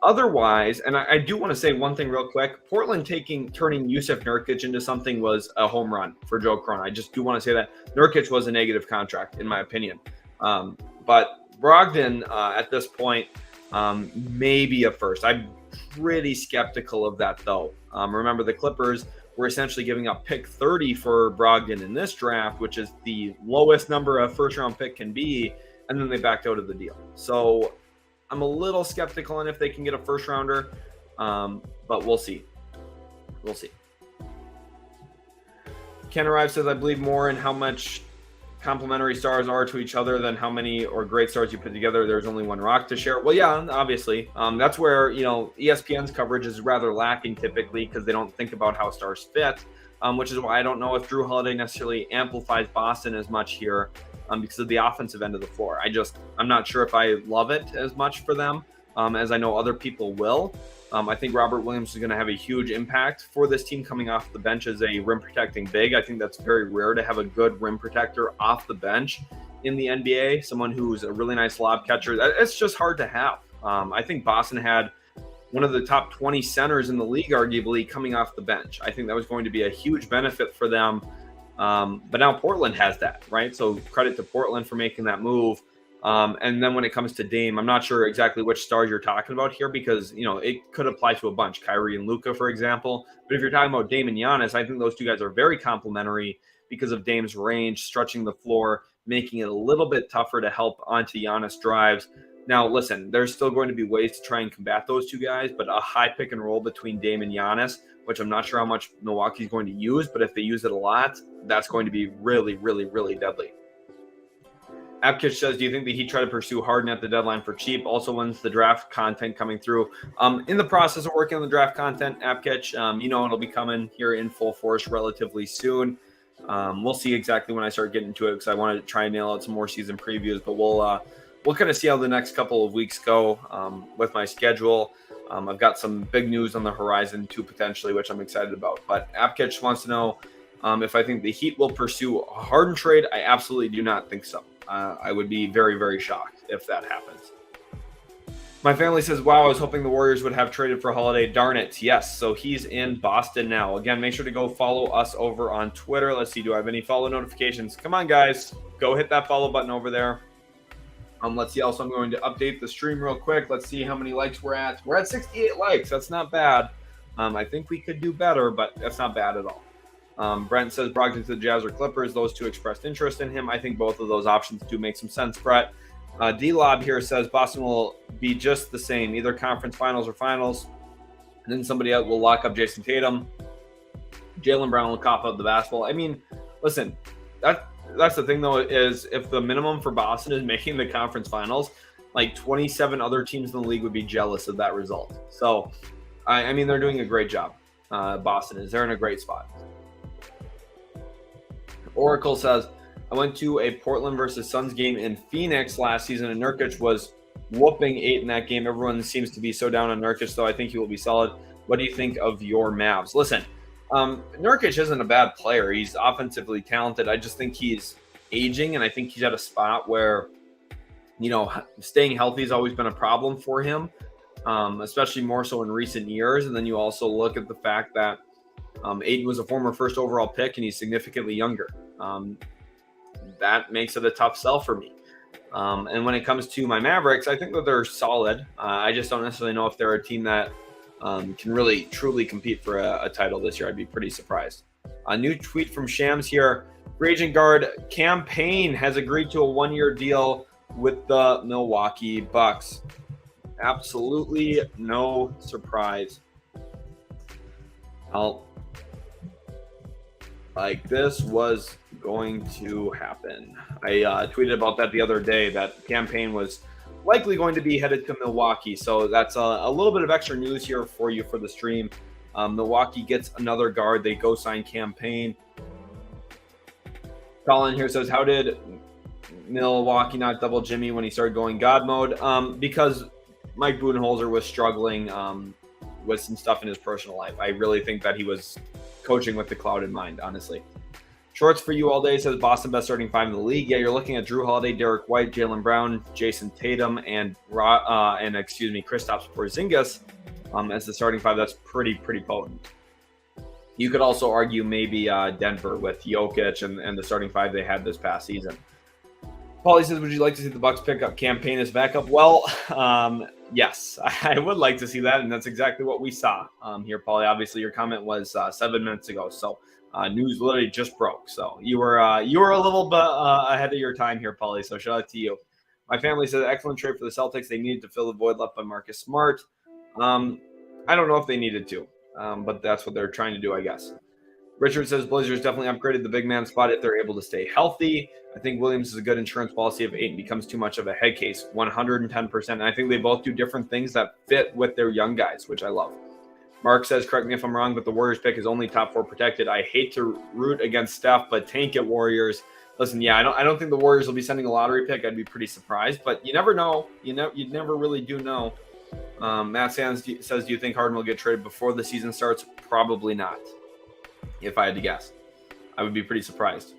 Otherwise, and I do want to say one thing real quick, Portland turning Yusuf Nurkic into something was a home run for Joe Cronin. I just do want to say that Nurkic was a negative contract, in my opinion. But Brogdon, at this point, maybe a first. I'm pretty skeptical of that, though. Remember, the Clippers were essentially giving up pick 30 for Brogdon in this draft, which is the lowest number a first-round pick can be, and then they backed out of the deal. So I'm a little skeptical on if they can get a first-rounder, but we'll see. We'll see. Ken Arrive says, I believe more in how much complementary stars are to each other than how many or great stars you put together. There's only one rock to share. Well, yeah, obviously. That's where, ESPN's coverage is rather lacking typically because they don't think about how stars fit, which is why I don't know if Jrue Holiday necessarily amplifies Boston as much here because of the offensive end of the floor. I'm not sure if I love it as much for them as I know other people will. I think Robert Williams is going to have a huge impact for this team coming off the bench as a rim protecting big. I think that's very rare to have a good rim protector off the bench in the NBA, someone who's a really nice lob catcher. It's just hard to have. I think Boston had one of the top 20 centers in the league, arguably, coming off the bench. I think that was going to be a huge benefit for them. But now Portland has that, right? So credit to Portland for making that move. And then when it comes to Dame, I'm not sure exactly which stars you're talking about here because, it could apply to a bunch, Kyrie and Luka, for example. But if you're talking about Dame and Giannis, I think those two guys are very complementary because of Dame's range, stretching the floor, making it a little bit tougher to help onto Giannis drives. Now, listen, there's still going to be ways to try and combat those two guys, but a high pick and roll between Dame and Giannis, which I'm not sure how much Milwaukee's going to use, but if they use it a lot, that's going to be really, really, really deadly. Apkish says, do you think the Heat try to pursue Harden at the deadline for cheap? Also, when's the draft content coming through? In the process of working on the draft content, Apkish, it'll be coming here in full force relatively soon. We'll see exactly when I start getting to it because I wanted to try and nail out some more season previews, but we'll kind of see how the next couple of weeks go with my schedule. I've got some big news on the horizon too, potentially, which I'm excited about. But Apkish wants to know if I think the Heat will pursue a Harden trade. I absolutely do not think so. I would be very, very shocked if that happens. My family says, wow, I was hoping the Warriors would have traded for Holiday. Darn it. Yes. So he's in Boston now. Again, make sure to go follow us over on Twitter. Let's see. Do I have any follow notifications? Come on, guys. Go hit that follow button over there. Let's see. Also, I'm going to update the stream real quick. Let's see how many likes we're at. We're at 68 likes. That's not bad. I think we could do better, but that's not bad at all. Brent says Brogdon to the Jazz or Clippers. Those two expressed interest in him. I think both of those options do make some sense, Brett. D-Lob here says Boston will be just the same, either conference finals or finals. And then somebody else will lock up Jason Tatum. Jaylen Brown will cough up the basketball. I mean, listen, that's the thing, though, is if the minimum for Boston is making the conference finals, like 27 other teams in the league would be jealous of that result. So, I mean, they're doing a great job. Boston is. They're in a great spot. Oracle says, I went to a Portland versus Suns game in Phoenix last season, and Nurkic was whooping 8 in that game. Everyone seems to be so down on Nurkic, though I think he will be solid. What do you think of your Mavs? Listen, Nurkic isn't a bad player. He's offensively talented. I just think he's aging, and I think he's at a spot where, staying healthy has always been a problem for him, especially more so in recent years. And then you also look at the fact that Ayton was a former first overall pick, and he's significantly younger. That makes it a tough sell for me. And when it comes to my Mavericks, I think that they're solid. I just don't necessarily know if they're a team that can really truly compete for a title this year. I'd be pretty surprised. A new tweet from Shams here. Free agent guard Cam Payne has agreed to a 1-year deal with the Milwaukee Bucks. Absolutely no surprise. This was going to happen. I tweeted about that the other day, that Cam Payne was likely going to be headed to Milwaukee. So that's a little bit of extra news here for you for the stream. Milwaukee gets another guard. They go sign Cam Payne. Colin here says, how did Milwaukee not double Jimmy when he started going God mode? Because Mike Budenholzer was struggling with some stuff in his personal life. I really think that he was coaching with the cloud in mind, honestly. Shorts for you all day says Boston best starting 5 in the league. Yeah, you're looking at Jrue Holiday, Derek White, Jaylen Brown, Jason Tatum, and Kristaps Porzingis as the starting 5. That's pretty potent. You could also argue maybe Denver with Jokic and the starting 5 they had this past season. Paulie says, would you like to see the Bucks pick up Cam Payne as backup? Well, yes, I would like to see that, and that's exactly what we saw here, Paulie. Obviously, your comment was 7 minutes ago, so news literally just broke. So you were a little bit ahead of your time here, Paulie. So shout out to you. My family says excellent trade for the Celtics. They needed to fill the void left by Marcus Smart. I don't know if they needed to, but that's what they're trying to do, I guess. Richard says Blazers definitely upgraded the big man spot if they're able to stay healthy. I think Williams is a good insurance policy if Ayton becomes too much of a head case, 110%. And I think they both do different things that fit with their young guys, which I love. Mark says, correct me if I'm wrong, but the Warriors pick is only top 4 protected. I hate to root against Steph, but tank it, Warriors. Listen, yeah, I don't think the Warriors will be sending a lottery pick. I'd be pretty surprised, but you never know. You never really do know. Matt Sands says, do you think Harden will get traded before the season starts? Probably not. If I had to guess, I would be pretty surprised.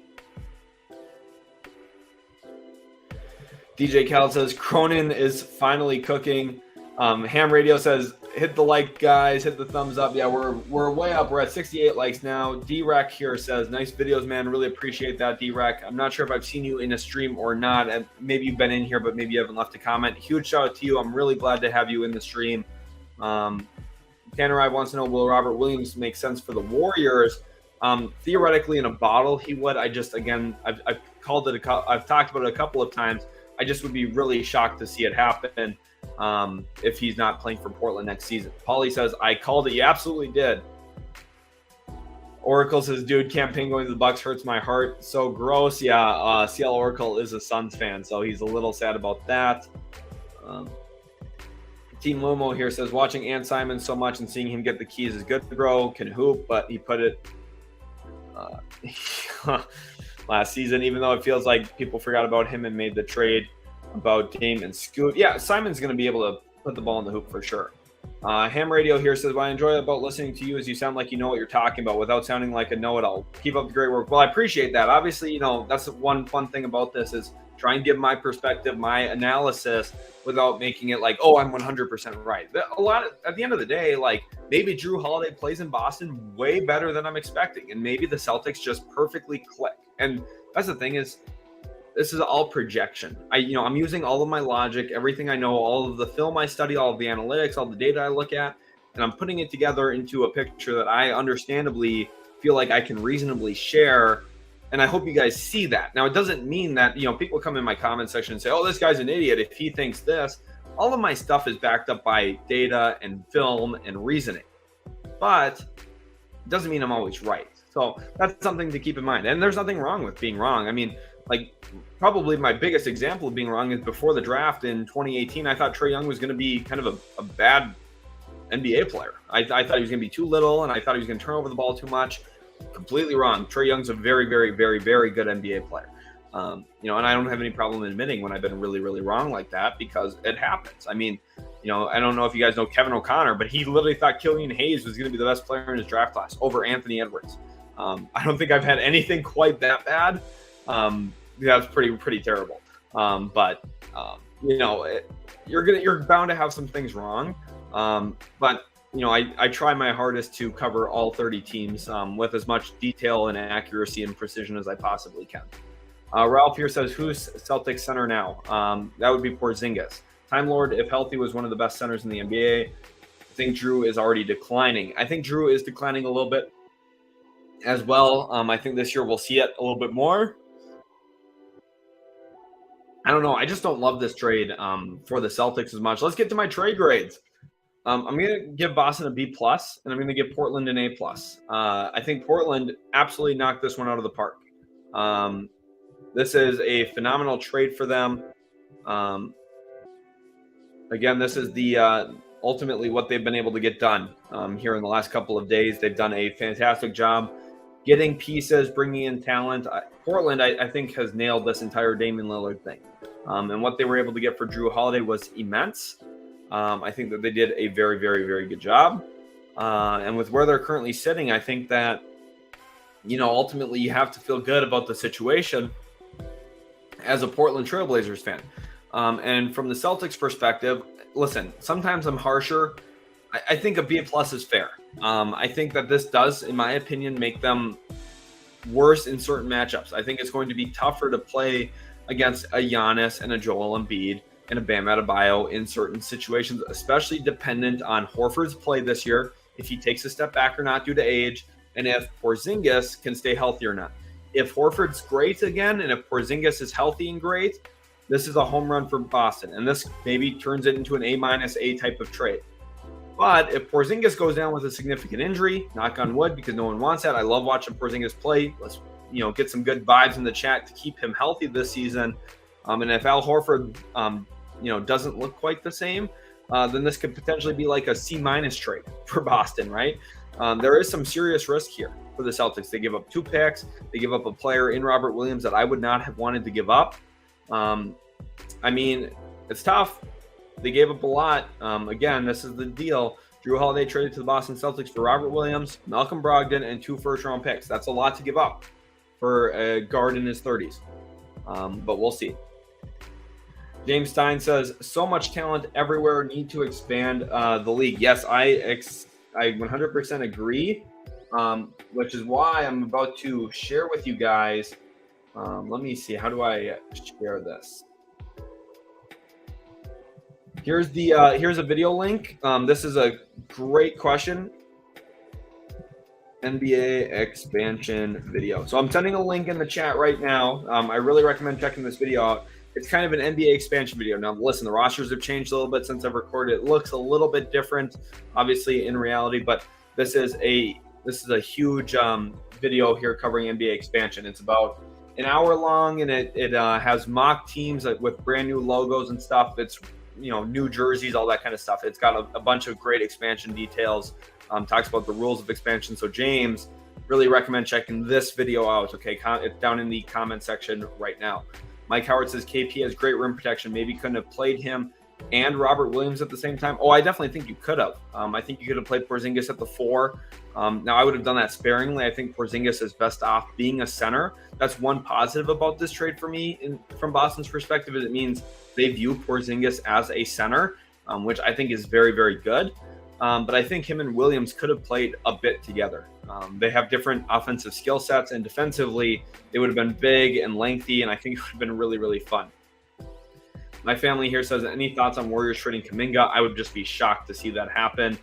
DJ Cal says Cronin is finally cooking. Ham Radio says hit the like, guys, hit the thumbs up. Yeah, we're way up. We're at 68 likes now. D-Rec here says nice videos, man. Really appreciate that, D-Rec. I'm not sure if I've seen you in a stream or not, and maybe you've been in here, but maybe you haven't left a comment. Huge shout out to you. I'm really glad to have you in the stream. Tanner I wants to know, will Robert Williams make sense for the Warriors? Theoretically, in a bottle, he would. I've talked about it a couple of times. I just would be really shocked to see it happen if he's not playing for Portland next season. Paulie says, I called it. You absolutely did. Oracle says, dude, Cam Payne going to the Bucks hurts my heart. So gross. Yeah, CL Oracle is a Suns fan, so he's a little sad about that. Team Momo here says, watching Ant Simon so much and seeing him get the keys is good, bro. Can hoop, but he put it last season, even though it feels like people forgot about him and made the trade about Dame and Scoot. Yeah, Simon's going to be able to put the ball in the hoop for sure. Ham Radio here says, what I enjoy about listening to you is you sound like you know what you're talking about without sounding like a know-it-all. Keep up the great work. Well, I appreciate that. Obviously, that's one fun thing about this is try and give my perspective, my analysis, without making it like, oh, I'm 100% right. At the end of the day, like maybe Jrue Holiday plays in Boston way better than I'm expecting, and maybe the Celtics just perfectly click. And that's the thing is, this is all projection. I'm using all of my logic, everything I know, all of the film I study, all of the analytics, all the data I look at, and I'm putting it together into a picture that I understandably feel like I can reasonably share. And I hope you guys see that. Now, it doesn't mean that, people come in my comment section and say, oh, this guy's an idiot if he thinks this. All of my stuff is backed up by data and film and reasoning. But it doesn't mean I'm always right. So that's something to keep in mind. And there's nothing wrong with being wrong. I mean, probably my biggest example of being wrong is before the draft in 2018, I thought Trae Young was going to be kind of a bad NBA player. I thought he was going to be too little, and I thought he was going to turn over the ball too much. Completely wrong. Trae Young's a very, very, very, very good NBA player. And I don't have any problem admitting when I've been really, really wrong like that because it happens. I mean, I don't know if you guys know Kevin O'Connor, but he literally thought Killian Hayes was going to be the best player in his draft class over Anthony Edwards. I don't think I've had anything quite that bad. That's pretty terrible. You're bound to have some things wrong. But I try my hardest to cover all 30 teams with as much detail and accuracy and precision as I possibly can. Ralph here says, who's Celtics center now? That would be Porzingis. Time Lord, if healthy, was one of the best centers in the NBA. I think Jrue is already declining. I think Jrue is declining a little bit as well. I think this year we'll see it a little bit more. I don't know. I just don't love this trade for the Celtics as much. Let's get to my trade grades. I'm going to give Boston a B+, and I'm going to give Portland an A+. I think Portland absolutely knocked this one out of the park. This is a phenomenal trade for them. Again, this is the ultimately what they've been able to get done here in the last couple of days. They've done a fantastic job getting pieces, bringing in talent. Portland, I think, has nailed this entire Damian Lillard thing. And what they were able to get for Jrue Holiday was immense. I think that they did a very, very, very good job. And with where they're currently sitting, I think that, ultimately you have to feel good about the situation as a Portland Trailblazers fan. And from the Celtics perspective, listen, sometimes I'm harsher. I think a B+ is fair. I think that this does, in my opinion, make them worse in certain matchups. I think it's going to be tougher to play against a Giannis and a Joel Embiid and a Bam Adebayo in certain situations, especially dependent on Horford's play this year, if he takes a step back or not due to age, and if Porzingis can stay healthy or not. If Horford's great again, and if Porzingis is healthy and great, this is a home run for Boston, and this maybe turns it into an A- type of trade. But if Porzingis goes down with a significant injury, knock on wood, because no one wants that. I love watching Porzingis play. Let's get some good vibes in the chat to keep him healthy this season. And if Al Horford doesn't look quite the same, then this could potentially be like a C- trade for Boston, right? There is some serious risk here for the Celtics. They give up 2 picks. They give up a player in Robert Williams that I would not have wanted to give up. It's tough. They gave up a lot. Again, this is the deal. Jrue Holiday traded to the Boston Celtics for Robert Williams, Malcolm Brogdon, and 2 first-round picks. That's a lot to give up for a guard in his 30s. But we'll see. James Stein says, so much talent everywhere, need to expand the league. Yes, I 100% agree, which is why I'm about to share with you guys. Let me see. How do I share this? Here's a video link. This is a great question. NBA expansion video. So I'm sending a link in the chat right now. I really recommend checking this video out. It's kind of an NBA expansion video. Now, listen, the rosters have changed a little bit since I've recorded. It looks a little bit different, obviously, in reality, but this is a huge video here covering NBA expansion. It's about an hour long, and it has mock teams with brand new logos and stuff. It's new jerseys, all that kind of stuff. It's got a bunch of great expansion details. Talks about the rules of expansion. So James, really recommend checking this video out. Okay, it's down in the comment section right now. Mike Howard says KP has great rim protection. Maybe couldn't have played him and Robert Williams at the same time. Oh, I definitely think you could have. I think you could have played Porzingis at the 4. Now, I would have done that sparingly. I think Porzingis is best off being a center. That's one positive about this trade for me from Boston's perspective, is it means they view Porzingis as a center, which I think is very, very good. But I think him and Williams could have played a bit together. They have different offensive skill sets, and defensively, they would have been big and lengthy, and I think it would have been really, really fun. My family here says, any thoughts on Warriors trading Kuminga? I would just be shocked to see that happen.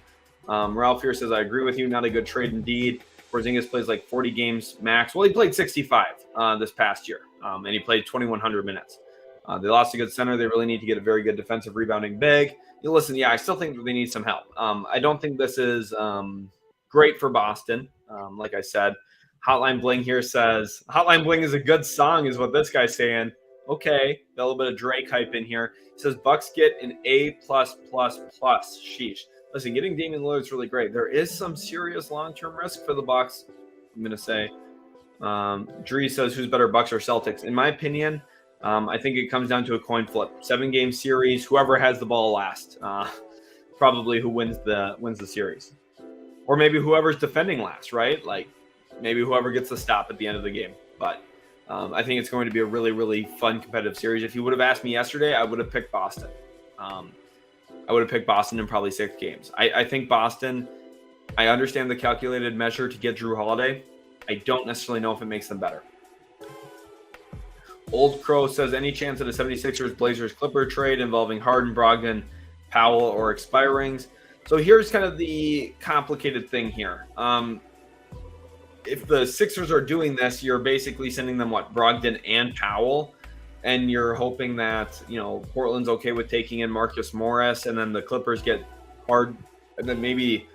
Ralph here says, I agree with you. Not a good trade indeed. Porzingis plays like 40 games max. Well, he played 65 this past year, and he played 2,100 minutes. They lost a good center. They really need to get a very good defensive rebounding big. Listen, I still think that they need some help. I don't think this is great for Boston. Like I said, Hotline Bling here says, Hotline Bling is a good song is what this guy's saying. Okay, a little bit of Drake hype in here. He says, Bucks get an A+++. Sheesh. Listen, getting Damian Lillard is really great. There is some serious long-term risk for the Bucks, I'm going to say. Jrue says, who's better, Bucks or Celtics? In my opinion, I think it comes down to a coin flip. 7-game series, whoever has the ball last, probably who wins the series. Or maybe whoever's defending last, right? Like maybe whoever gets the stop at the end of the game. But I think it's going to be a really, really fun competitive series. If you would have asked me yesterday, I would have picked Boston. I would have picked Boston in probably 6 games. I think Boston, I understand the calculated measure to get Jrue Holiday. I don't necessarily know if it makes them better. Old Crow says, any chance at a 76ers Blazers Clipper trade involving Harden, Brogdon, Powell, or expirings? So here's kind of the complicated thing here. If the Sixers are doing this, you're basically sending them Brogdon and Powell, and you're hoping that Portland's okay with taking in Marcus Morris, and then the Clippers get hard, and then maybe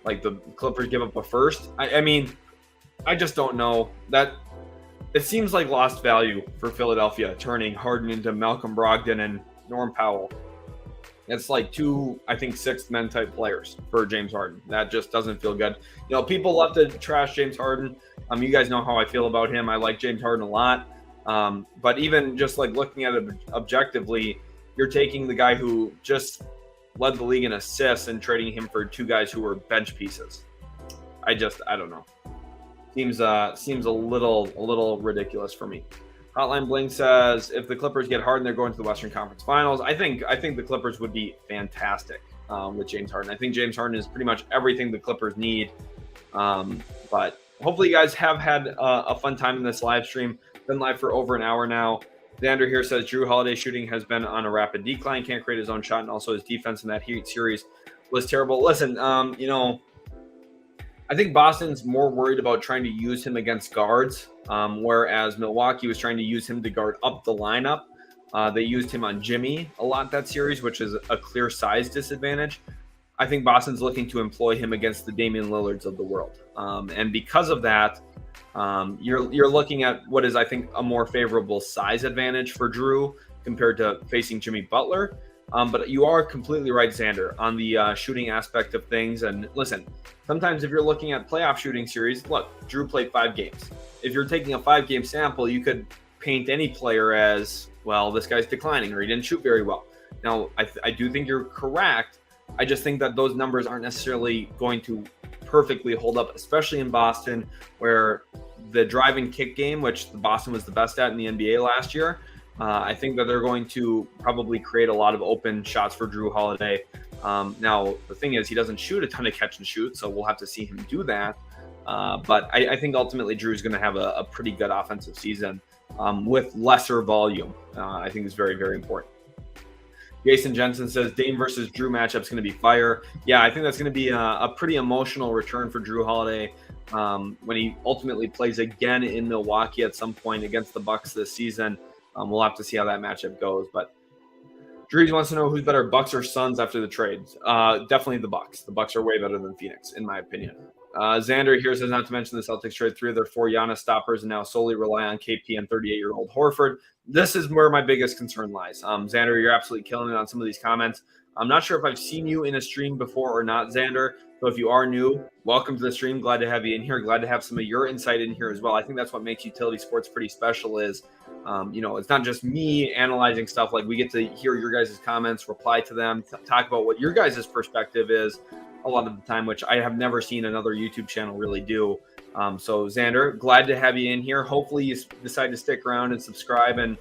the Clippers give up a first. I mean, I just don't know. That it seems like lost value for Philadelphia, turning Harden into Malcolm Brogdon and Norm Powell. It's like 2, I think, sixth men type players for James Harden. That just doesn't feel good. People love to trash James Harden. You guys know how I feel about him. I like James Harden a lot. But even just looking at it objectively, you're taking the guy who just led the league in assists and trading him for 2 guys who were bench pieces. I don't know. Seems a little ridiculous for me. Hotline Bling says, if the Clippers get Harden, they're going to the Western Conference Finals. I think the Clippers would be fantastic with James Harden. I think James Harden is pretty much everything the Clippers need. But hopefully you guys have had a fun time in this live stream. Been live for over an hour now. Xander here says, Jrue Holiday shooting has been on a rapid decline. Can't create his own shot. And also his defense in that Heat series was terrible. Listen, I think Boston's more worried about trying to use him against guards, whereas Milwaukee was trying to use him to guard up the lineup. They used him on Jimmy a lot that series, which is a clear size disadvantage. I think Boston's looking to employ him against the Damian Lillards of the world. And because of that, you're looking at what is, I think, a more favorable size advantage for Jrue compared to facing Jimmy Butler. But you are completely right, Xander, on the shooting aspect of things. And listen, sometimes if you're looking at playoff shooting series, look, Jrue played 5 games. If you're taking a 5-game sample, you could paint any player as, well, this guy's declining or he didn't shoot very well. Now, I do think you're correct. I just think that those numbers aren't necessarily going to perfectly hold up, especially in Boston, where the drive and kick game, which Boston was the best at in the NBA last year, I think that they're going to probably create a lot of open shots for Jrue Holiday. Now, the thing is, he doesn't shoot a ton of catch and shoot, so we'll have to see him do that. But I think ultimately Jrue is going to have a pretty good offensive season with lesser volume. I think is very, very important. Jason Jensen says Dame versus Jrue matchup is going to be fire. Yeah, I think that's going to be a pretty emotional return for Jrue Holiday when he ultimately plays again in Milwaukee at some point against the Bucks this season. We'll have to see how that matchup goes. But Drees wants to know who's better, Bucks or Suns after the trades. Definitely the Bucks. The Bucks are way better than Phoenix, in my opinion. Xander here says not to mention the Celtics trade 3 of their 4 Giannis stoppers and now solely rely on KP and 38-year-old Horford. This is where my biggest concern lies. Xander, you're absolutely killing it on some of these comments. I'm not sure if I've seen you in a stream before or not, Xander. So if you are new, welcome to the stream. Glad to have you in here. Glad to have some of your insight in here as well. I think that's what makes utility sports pretty special is, it's not just me analyzing stuff. Like, we get to hear your guys' comments, reply to them, talk about what your guys' perspective is a lot of the time, which I have never seen another YouTube channel really do. So Xander, glad to have you in here. Hopefully you decide to stick around and subscribe, and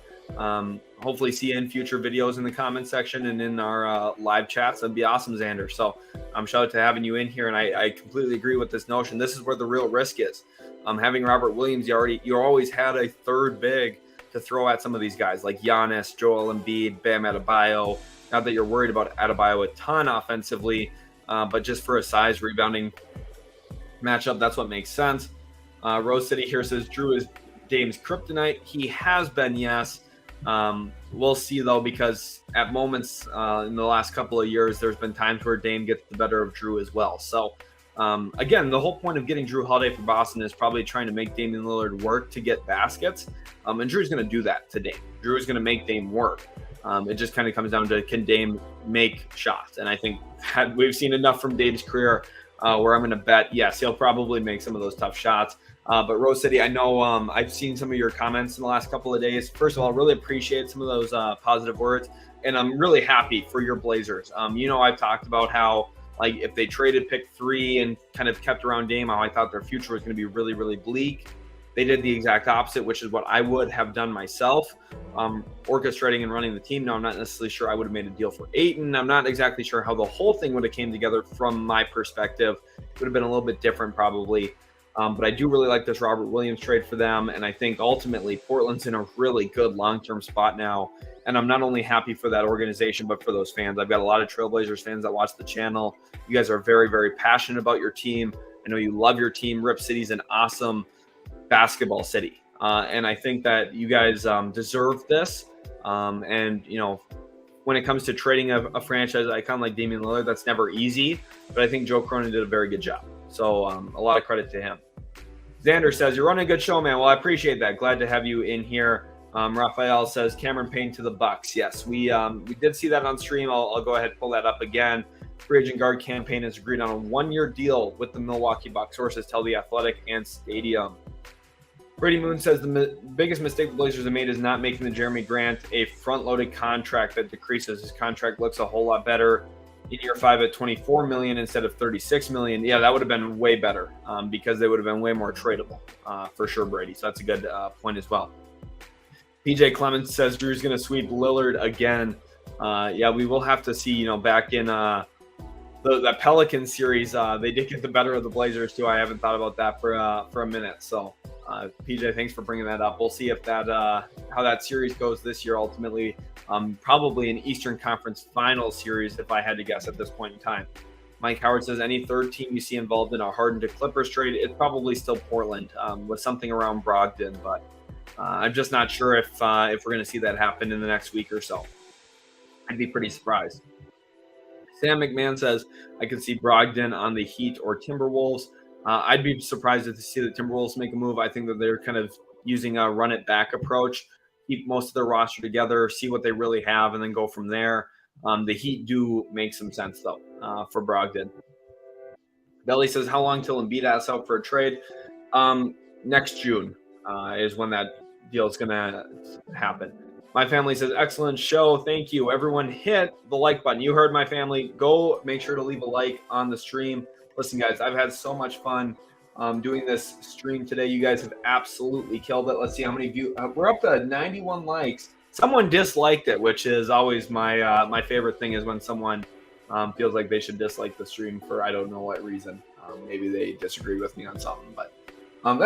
hopefully see you in future videos in the comment section and in our live chats. That'd be awesome, Xander. So I'm shout out to having you in here, and I completely agree with this notion. This is where the real risk is. Having Robert Williams, you always had a third big to throw at some of these guys like Giannis, Joel Embiid, Bam Adebayo. Not that you're worried about Adebayo a ton offensively, but just for a size rebounding matchup, that's what makes sense. Rose City here says Jrue is Dame's kryptonite. He has been, yes. We'll see, though, because at moments in the last couple of years, there's been times where Dame gets the better of Jrue as well. So, again, the whole point of getting Jrue Holiday for Boston is probably trying to make Damian Lillard work to get baskets. And Drew's going to do that to Dame. Jrue is going to make Dame work. It just kind of comes down to, can Dame make shots? And I think that we've seen enough from Dame's career where I'm going to bet, yes, he'll probably make some of those tough shots. But Rose City, I know I've seen some of your comments in the last couple of days. First of all, really appreciate some of those positive words. And I'm really happy for your Blazers. I've talked about how, like, if they traded pick 3 and kind of kept around Dame, how I thought their future was going to be really, really bleak. They did the exact opposite, which is what I would have done myself, orchestrating and running the team. Now, I'm not necessarily sure I would have made a deal for Ayton. I'm not exactly sure how the whole thing would have came together from my perspective. It would have been a little bit different probably. But I do really like this Robert Williams trade for them. And I think ultimately Portland's in a really good long-term spot now. And I'm not only happy for that organization, but for those fans. I've got a lot of Trailblazers fans that watch the channel. You guys are very, very passionate about your team. I know you love your team. Rip City's an awesome basketball city. And I think that you guys deserve this. And, you know, when it comes to trading a franchise icon like Damian Lillard, that's never easy. But I think Joe Cronin did a very good job. So a lot of credit to him. Xander says, you're running a good show, man. Well, I appreciate that. Glad to have you in here. Raphael says, Cameron Payne to the Bucks. Yes, we did see that on stream. I'll go ahead and pull that up again. Free agent guard campaign has agreed on a one-year deal with the Milwaukee Bucks. Sources tell The Athletic and Stadium. Brady Moon says the biggest mistake the Blazers have made is not making the Jeremy Grant a front-loaded contract that decreases. His contract looks a whole lot better in year 5 at $24 million instead of $36 million. Yeah, that would have been way better because they would have been way more tradable for sure, Brady. So that's a good point as well. PJ Clemens says Jrue's going to sweep Lillard again. Yeah, we will have to see, you know, back in the Pelican series, they did get the better of the Blazers too. I haven't thought about that for a minute. So PJ, thanks for bringing that up. We'll see if that how that series goes this year ultimately. Probably an Eastern Conference Finals series if I had to guess at this point in time. Mike Howard says any third team you see involved in a Harden to Clippers trade, it's probably still Portland with something around Brogdon, but I'm just not sure if we're going to see that happen in the next week or so. I'd be pretty surprised. Sam McMahon says I could see Brogdon on the Heat or Timberwolves. I'd be surprised to see the Timberwolves make a move. I think that they're kind of using a run it back approach, keep most of their roster together, see what they really have, and then go from there. The Heat do make some sense, though, for Brogdon. Belly says, how long till Embiid asks out for a trade? Next June is when that deal is going to happen. My family says, excellent show. Thank you. Everyone hit the like button. You heard my family. Go make sure to leave a like on the stream. Listen, guys, I've had so much fun doing this stream today. You guys have absolutely killed it. Let's see how many views. We're up to 91 likes. Someone disliked it, which is always my favorite thing is when someone feels like they should dislike the stream for I don't know what reason. Maybe they disagree with me on something. But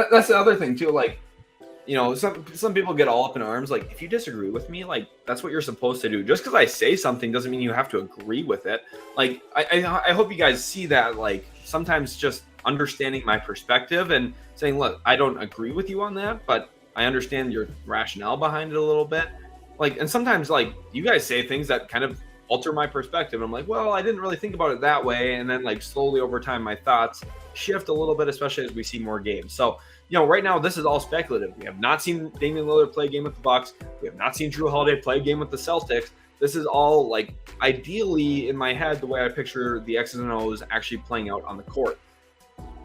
that's the other thing, too. Like, you know, some people get all up in arms. Like, if you disagree with me, like, that's what you're supposed to do. Just because I say something doesn't mean you have to agree with it. Like, I hope you guys see that, like, sometimes just understanding my perspective and saying, look, I don't agree with you on that, but I understand your rationale behind it a little bit. Like, and sometimes, like, you guys say things that kind of alter my perspective. I'm like, well, I didn't really think about it that way. And then, like, slowly over time, my thoughts shift a little bit, especially as we see more games. So, you know, right now, this is all speculative. We have not seen Damian Lillard play a game with the Bucks. We have not seen Jrue Holiday play a game with the Celtics. This is all, like, ideally in my head, the way I picture the X's and O's actually playing out on the court.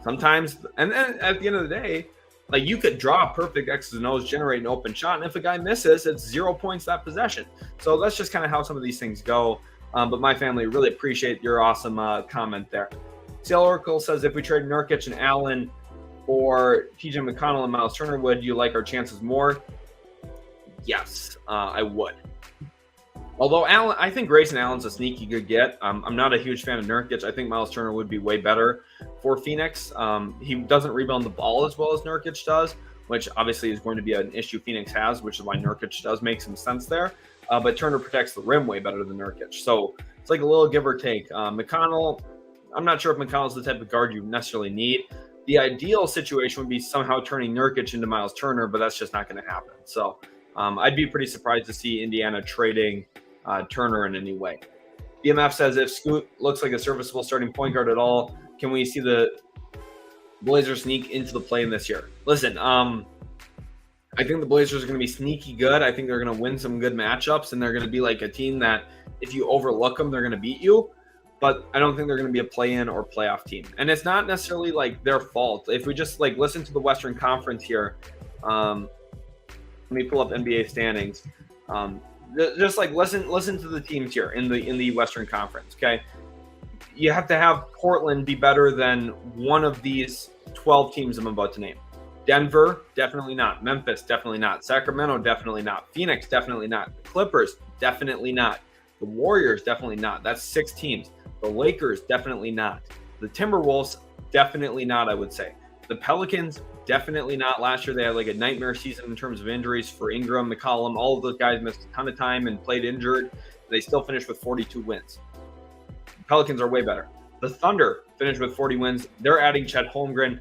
Sometimes, and then at the end of the day, like, you could draw a perfect X's and O's, generate an open shot, and if a guy misses, it's 0 points that possession. So that's just kind of how some of these things go. But my family really appreciate your awesome comment there. CL Oracle says, if we trade Nurkic and Allen for TJ McConnell and Miles Turner, would you like our chances more? Yes, I would. Although Allen, I think Grayson Allen's a sneaky good get. I'm not a huge fan of Nurkic. I think Miles Turner would be way better for Phoenix. He doesn't rebound the ball as well as Nurkic does, which obviously is going to be an issue Phoenix has, which is why Nurkic does make some sense there. But Turner protects the rim way better than Nurkic. So it's like a little give or take. McConnell, I'm not sure if McConnell's the type of guard you necessarily need. The ideal situation would be somehow turning Nurkic into Miles Turner, but that's just not going to happen. So I'd be pretty surprised to see Indiana trading Turner in any way. BMF says, if Scoot looks like a serviceable starting point guard at all, can we see the Blazers sneak into the play-in this year? Listen, I think the Blazers are going to be sneaky good. I think they're going to win some good matchups, and they're going to be like a team that if you overlook them, they're going to beat you. But I don't think they're going to be a play-in or playoff team. And it's not necessarily like their fault. If we just like listen to the Western Conference here, let me pull up NBA standings. Just like listen to the teams here in the Western Conference. Okay, you have to have Portland be better than one of these 12 teams I'm about to name. Denver, definitely not. Memphis, definitely not. Sacramento, definitely not. Phoenix, definitely not. The Clippers, definitely not. The Warriors, definitely not. That's 6 teams. The Lakers, definitely not. The Timberwolves, definitely not, I would say. The Pelicans, definitely not. Last year, they had like a nightmare season in terms of injuries for Ingram, McCollum. All of those guys missed a ton of time and played injured. They still finished with 42 wins. The Pelicans are way better. The Thunder finished with 40 wins. They're adding Chet Holmgren.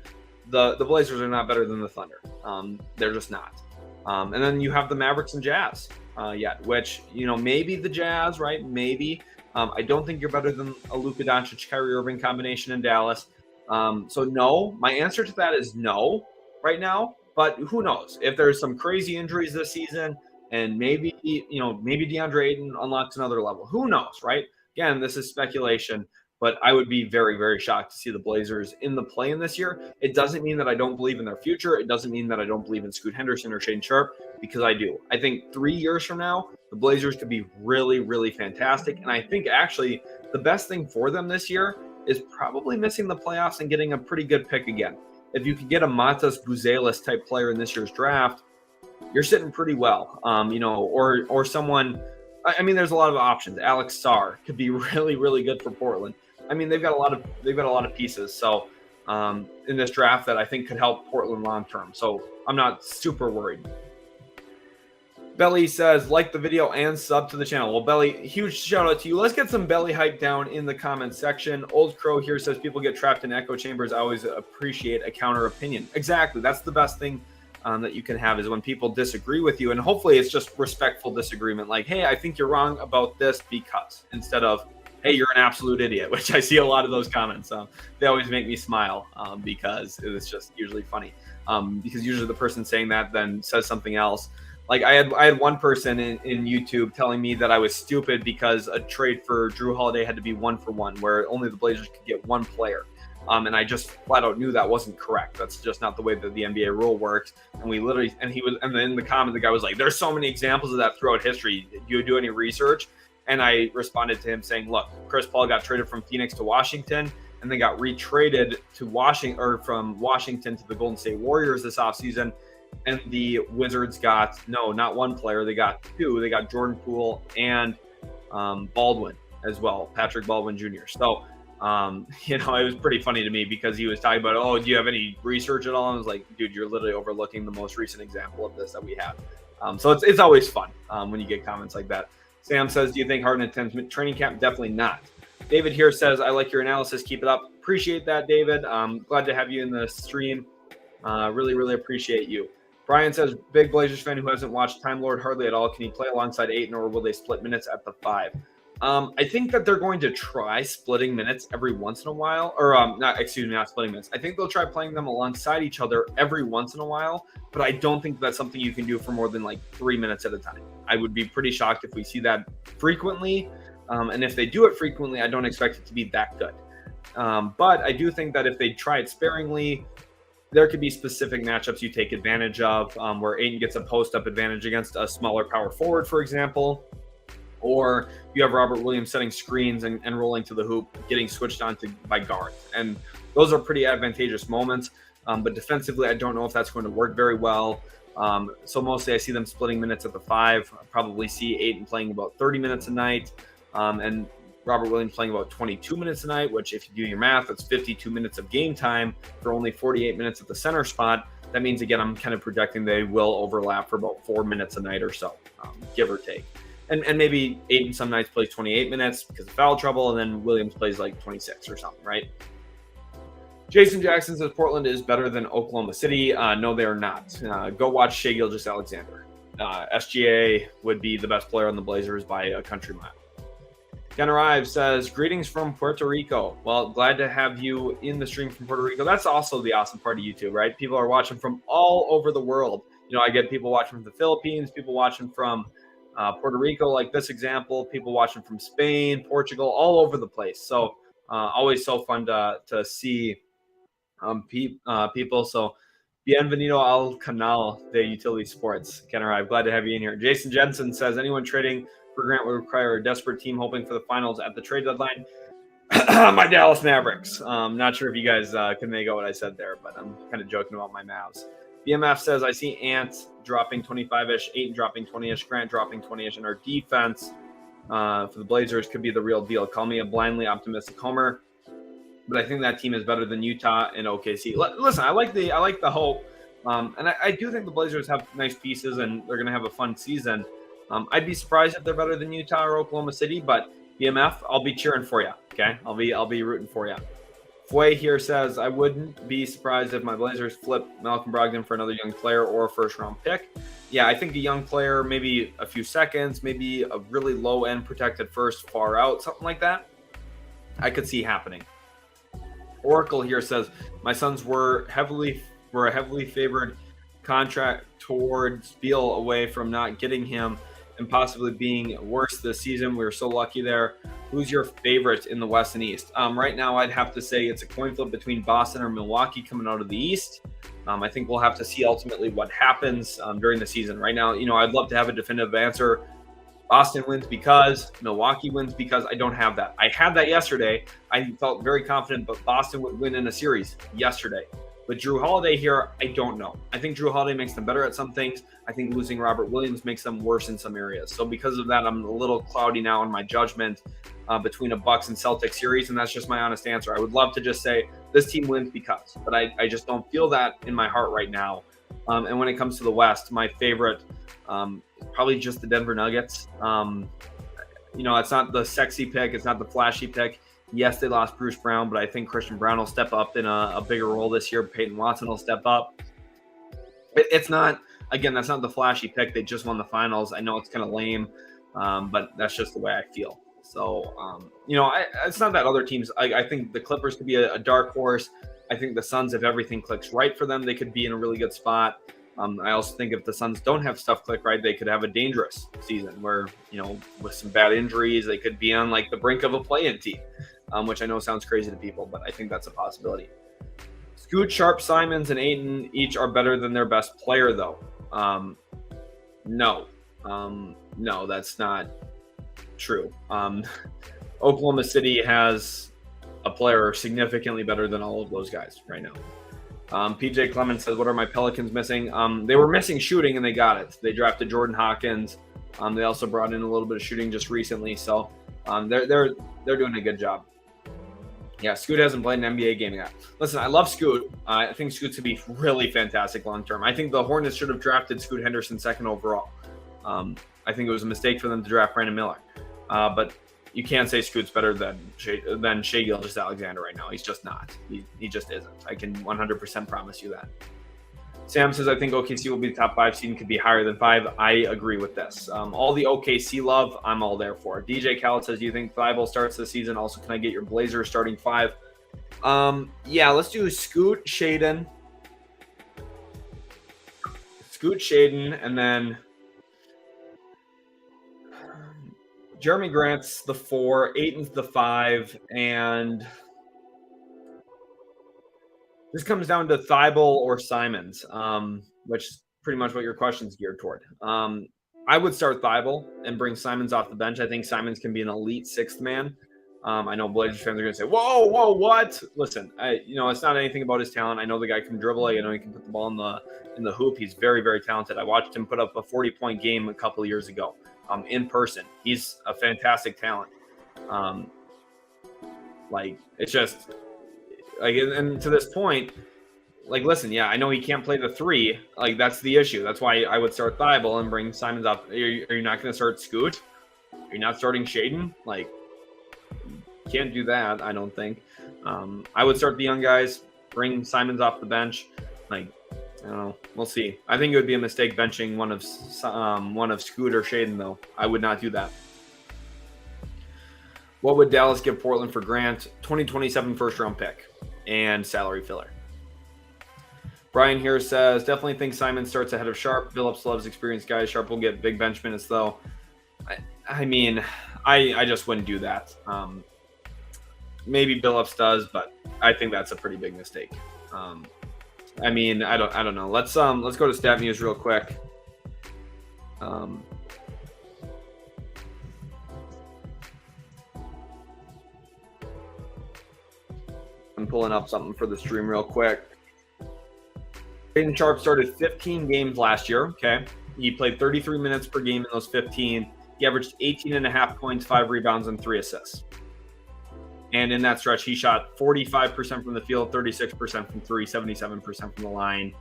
The Blazers are not better than the Thunder. They're just not. And then you have the Mavericks and Jazz yet, which, maybe the Jazz, right? Maybe. I don't think you're better than a Luka Doncic, Kyrie Irving combination in Dallas. So no, my answer to that is no right now. But who knows? If there's some crazy injuries this season and maybe DeAndre Ayton unlocks another level. Who knows, right? Again, this is speculation. But I would be very, very shocked to see the Blazers in the play-in this year. It doesn't mean that I don't believe in their future. It doesn't mean that I don't believe in Scoot Henderson or Shane Sharp, because I do. I think 3 years from now, the Blazers could be really, really fantastic. And I think actually the best thing for them this year is probably missing the playoffs and getting a pretty good pick again. If you could get a Matas Buzelis type player in this year's draft, you're sitting pretty well. Or someone. I mean, there's a lot of options. Alex Sarr could be really, really good for Portland. I mean, they've got a lot of pieces. So in this draft that I think could help Portland long term. So I'm not super worried. Belly says, like the video and sub to the channel. Well, Belly, huge shout out to you. Let's get some Belly hype down in the comments section. Old Crow here says people get trapped in echo chambers. I always appreciate a counter opinion. Exactly. That's the best thing that you can have, is when people disagree with you. And hopefully it's just respectful disagreement. Like, hey, I think you're wrong about this because, instead of, hey, you're an absolute idiot, which I see a lot of those comments. They always make me smile because it's just usually funny. Because usually the person saying that then says something else. Like I had one person in YouTube telling me that I was stupid because a trade for Jrue Holiday had to be 1-for-1, where only the Blazers could get one player. And I just flat out knew that wasn't correct. That's just not the way that the NBA rule works. And and then in the comment, the guy was like, there's so many examples of that throughout history. Do you do any research? And I responded to him saying, look, Chris Paul got traded from Phoenix to Washington, and then got retraded to from Washington to the Golden State Warriors this offseason. And the Wizards got, not one player, they got 2. They got Jordan Poole and Baldwin as well, Patrick Baldwin Jr. So, it was pretty funny to me because he was talking about, do you have any research at all? And I was like, dude, you're literally overlooking the most recent example of this that we have. So it's always fun when you get comments like that. Sam says, do you think Harden attends training camp? Definitely not. David here says, I like your analysis. Keep it up. Appreciate that, David. Glad to have you in the stream. Really, really appreciate you. Brian says, big Blazers fan who hasn't watched Time Lord hardly at all. Can he play alongside Ayton, or will they split minutes at the 5? I think that they're going to try splitting minutes every once in a while, or not splitting minutes. I think they'll try playing them alongside each other every once in a while, but I don't think that's something you can do for more than like 3 minutes at a time. I would be pretty shocked if we see that frequently. And if they do it frequently, I don't expect it to be that good. But I do think that if they try it sparingly, there could be specific matchups you take advantage of, where Ayton gets a post-up advantage against a smaller power forward, for example. Or you have Robert Williams setting screens and rolling to the hoop, getting switched on by guards. And those are pretty advantageous moments. But defensively, I don't know if that's going to work very well. So mostly I see them splitting minutes at the 5. I probably see Ayton playing about 30 minutes a night. And Robert Williams playing about 22 minutes a night, which if you do your math, that's 52 minutes of game time for only 48 minutes at the center spot. That means, again, I'm kind of projecting they will overlap for about 4 minutes a night or so, give or take. And maybe Ayton some nights plays 28 minutes because of foul trouble, and then Williams plays like 26 or something, right? Jason Jackson says Portland is better than Oklahoma City. No, they are not. Go watch Shai Gilgeous-Alexander. SGA would be the best player on the Blazers by a country mile. Ken Arrive says, greetings from Puerto Rico. Well, glad to have you in the stream from Puerto Rico. That's also the awesome part of YouTube, right? People are watching from all over the world. I get people watching from the Philippines, people watching from Puerto Rico, like this example, people watching from Spain, Portugal, all over the place. So always so fun to see people. So bienvenido al canal de Utility Sports. Ken Arrive, glad to have you in here. Jason Jensen says, anyone trading for Grant would require a desperate team hoping for the finals at the trade deadline. My Dallas Mavericks. Not sure if you guys can make out what I said there, but I'm kind of joking about my Mavs. BMF says, I see Ant dropping 25-ish, Ayton dropping 20-ish, Grant dropping 20-ish, and our defense for the Blazers could be the real deal. Call me a blindly optimistic homer, but I think that team is better than Utah and OKC. Listen, I like the hope, and I do think the Blazers have nice pieces and they're going to have a fun season. I'd be surprised if they're better than Utah or Oklahoma City, but BMF, I'll be cheering for you. Okay, I'll be rooting for you. Foy here says, I wouldn't be surprised if my Blazers flip Malcolm Brogdon for another young player or a first-round pick. Yeah, I think a young player, maybe a few seconds, maybe a really low-end protected first, far out, something like that, I could see happening. Oracle here says, my Suns were a heavily favored contract towards Beal away from not getting him and possibly being worse this season. We were so lucky there. Who's your favorite in the West and East? Right now, I'd have to say it's a coin flip between Boston or Milwaukee coming out of the East. I think we'll have to see ultimately what happens during the season. Right now, I'd love to have a definitive answer. Boston wins because, Milwaukee wins because. I don't have that. I had that yesterday. I felt very confident, but Boston would win in a series yesterday. But Jrue Holiday here, I don't know. I think Jrue Holiday makes them better at some things. I think losing Robert Williams makes them worse in some areas. So because of that, I'm a little cloudy now in my judgment between a Bucks and Celtics series, and that's just my honest answer. I would love to just say this team wins because, but I just don't feel that in my heart right now. And when it comes to the West, my favorite probably just the Denver Nuggets. It's not the sexy pick. It's not the flashy pick. Yes, they lost Bruce Brown, but I think Christian Brown will step up in a bigger role this year. Peyton Watson will step up. It's not, again, that's not the flashy pick. They just won the finals. I know it's kind of lame, but that's just the way I feel. So, it's not that other teams. I think the Clippers could be a dark horse. I think the Suns, if everything clicks right for them, they could be in a really good spot. I also think if the Suns don't have stuff click right, they could have a dangerous season where, with some bad injuries, they could be on like the brink of a play-in team, which I know sounds crazy to people, but I think that's a possibility. Scoot, Sharp, Simons, and Ayton each are better than their best player, though. No, that's not true. Oklahoma City has a player significantly better than all of those guys right now. PJ Clemens says, what are my Pelicans missing? They were missing shooting and they got it. They drafted Jordan Hawkins. They also brought in a little bit of shooting just recently. So they're doing a good job. Yeah, Scoot hasn't played an NBA game yet. Listen, I love Scoot. I think Scoot's going to be really fantastic long-term. I think the Hornets should have drafted Scoot Henderson second overall. I think it was a mistake for them to draft Brandon Miller. But you can't say Scoot's better than Shai Gilgeous-Alexander right now. He's just not. He just isn't. I can 100% promise you that. Sam says, I think OKC will be the top 5 seed and could be higher than 5. I agree with this. All the OKC love, I'm all there for. DJ Khaled says, do you think Thibault starts the season? Also, can I get your Blazers starting 5? Yeah, let's do Scoot, Shaden, and then Jeremy Grant's the 4, Ayton's the 5, and this comes down to Thibault or Simons, which is pretty much what your question's geared toward. I would start Thibault and bring Simons off the bench. I think Simons can be an elite 6th man. I know Blazers fans are going to say, whoa, what? Listen, it's not anything about his talent. I know the guy can dribble. I know he can put the ball in the hoop. He's very, very talented. I watched him put up a 40-point game a couple of years ago. In person. He's a fantastic talent. It's just like, and to this point, like, listen, yeah, I know he can't play the 3. Like, that's the issue. That's why I would start Thibault and bring Simons up. Are you not going to start Scoot? Are you not starting Shaden? Like, you can't do that, I don't think. I would start the young guys, bring Simons off the bench. Like, I don't know. We'll see. I think it would be a mistake benching one of Scoot or Shaden, though. I would not do that. What would Dallas give Portland for Grant? 2027 first-round pick and salary filler. Brian here says, definitely think Simon starts ahead of Sharp. Phillips loves experienced guys. Sharp will get big bench minutes, though. I just wouldn't do that. Maybe Phillips does, but I think that's a pretty big mistake. I don't know. Let's go to stat news real quick. I'm pulling up something for the stream real quick. Shaedon Sharpe started 15 games last year. Okay. He played 33 minutes per game in those 15. He averaged 18.5 points, 5 rebounds, and 3 assists. And in that stretch, he shot 45% from the field, 36% from three, 77% from the line.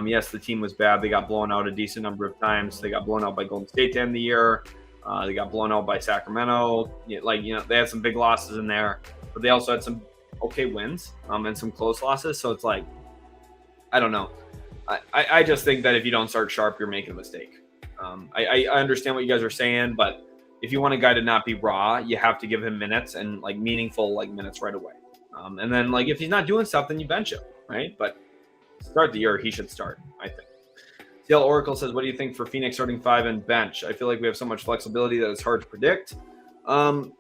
Yes, the team was bad. They got blown out a decent number of times. They got blown out by Golden State to end the year. They got blown out by Sacramento. They had some big losses in there, but they also had some okay wins and some close losses. So it's like, I don't know. I just think that if you don't start Sharpe, you're making a mistake. I understand what you guys are saying, but if you want a guy to not be raw, you have to give him minutes and like meaningful like minutes right away. And then like if he's not doing stuff, then you bench him, right? But start the year, he should start, I think. CL Oracle says, what do you think for Phoenix starting 5 and bench? I feel like we have so much flexibility that it's hard to predict. So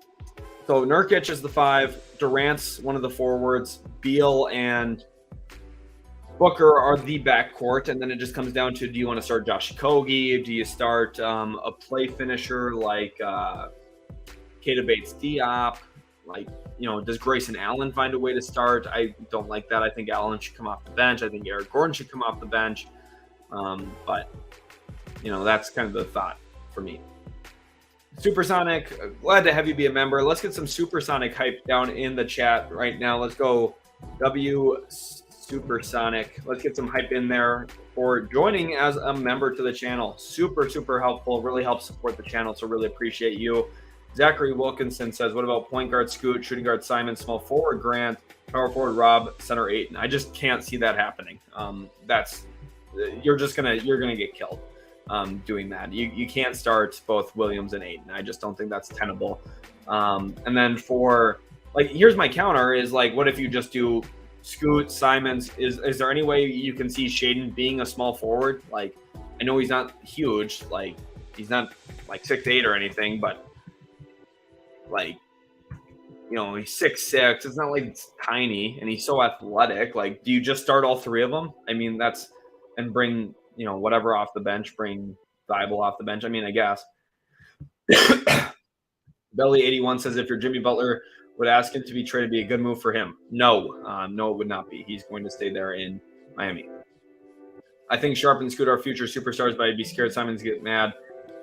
Nurkic is the 5. Durant's one of the forwards. Beal and Booker are the backcourt, and then it just comes down to, do you want to start Josh Okogie? Do you start a play finisher like Keita Bates-Diop? Like, does Grayson Allen find a way to start? I don't like that. I think Allen should come off the bench. I think Eric Gordon should come off the bench. But, that's kind of the thought for me. Supersonic, glad to have you be a member. Let's get some Supersonic hype down in the chat right now. Let's go W Supersonic. Let's get some hype in there for joining as a member to the channel. Super, super helpful. Really helps support the channel, so really appreciate you. Zachary Wilkinson says, what about point guard Scoot, shooting guard Simon, small forward Grant, power forward Rob, center Ayton? I just can't see that happening. You're gonna get killed doing that. You can't start both Williams and Ayton. I just don't think that's tenable. And then for like, here's my counter is like, what if you just do Scoot, Simons? Is there any way you can see Shaedon being a small forward? Like, I know he's not huge, like he's not like 6'8" or anything, but like, he's 6'6". It's not like it's tiny, and he's so athletic. Like, do you just start all 3 of them? I mean, and bring whatever off the bench, bring Thibault off the bench. I mean, I guess. Belly81 says, if you're Jimmy Butler, would ask him to be traded be a good move for him? No, it would not be. He's going to stay there in Miami. I think Sharpe and Scoot are future superstars, but I'd be scared Simons get mad.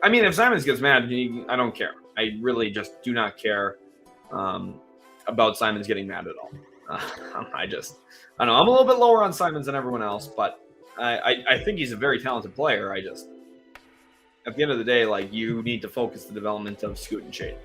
I mean, if Simons gets mad, I don't care. I really just do not care about Simons getting mad at all. I don't know. I'm a little bit lower on Simons than everyone else, but I think he's a very talented player. At the end of the day, like, you need to focus the development of Scoot and Shade.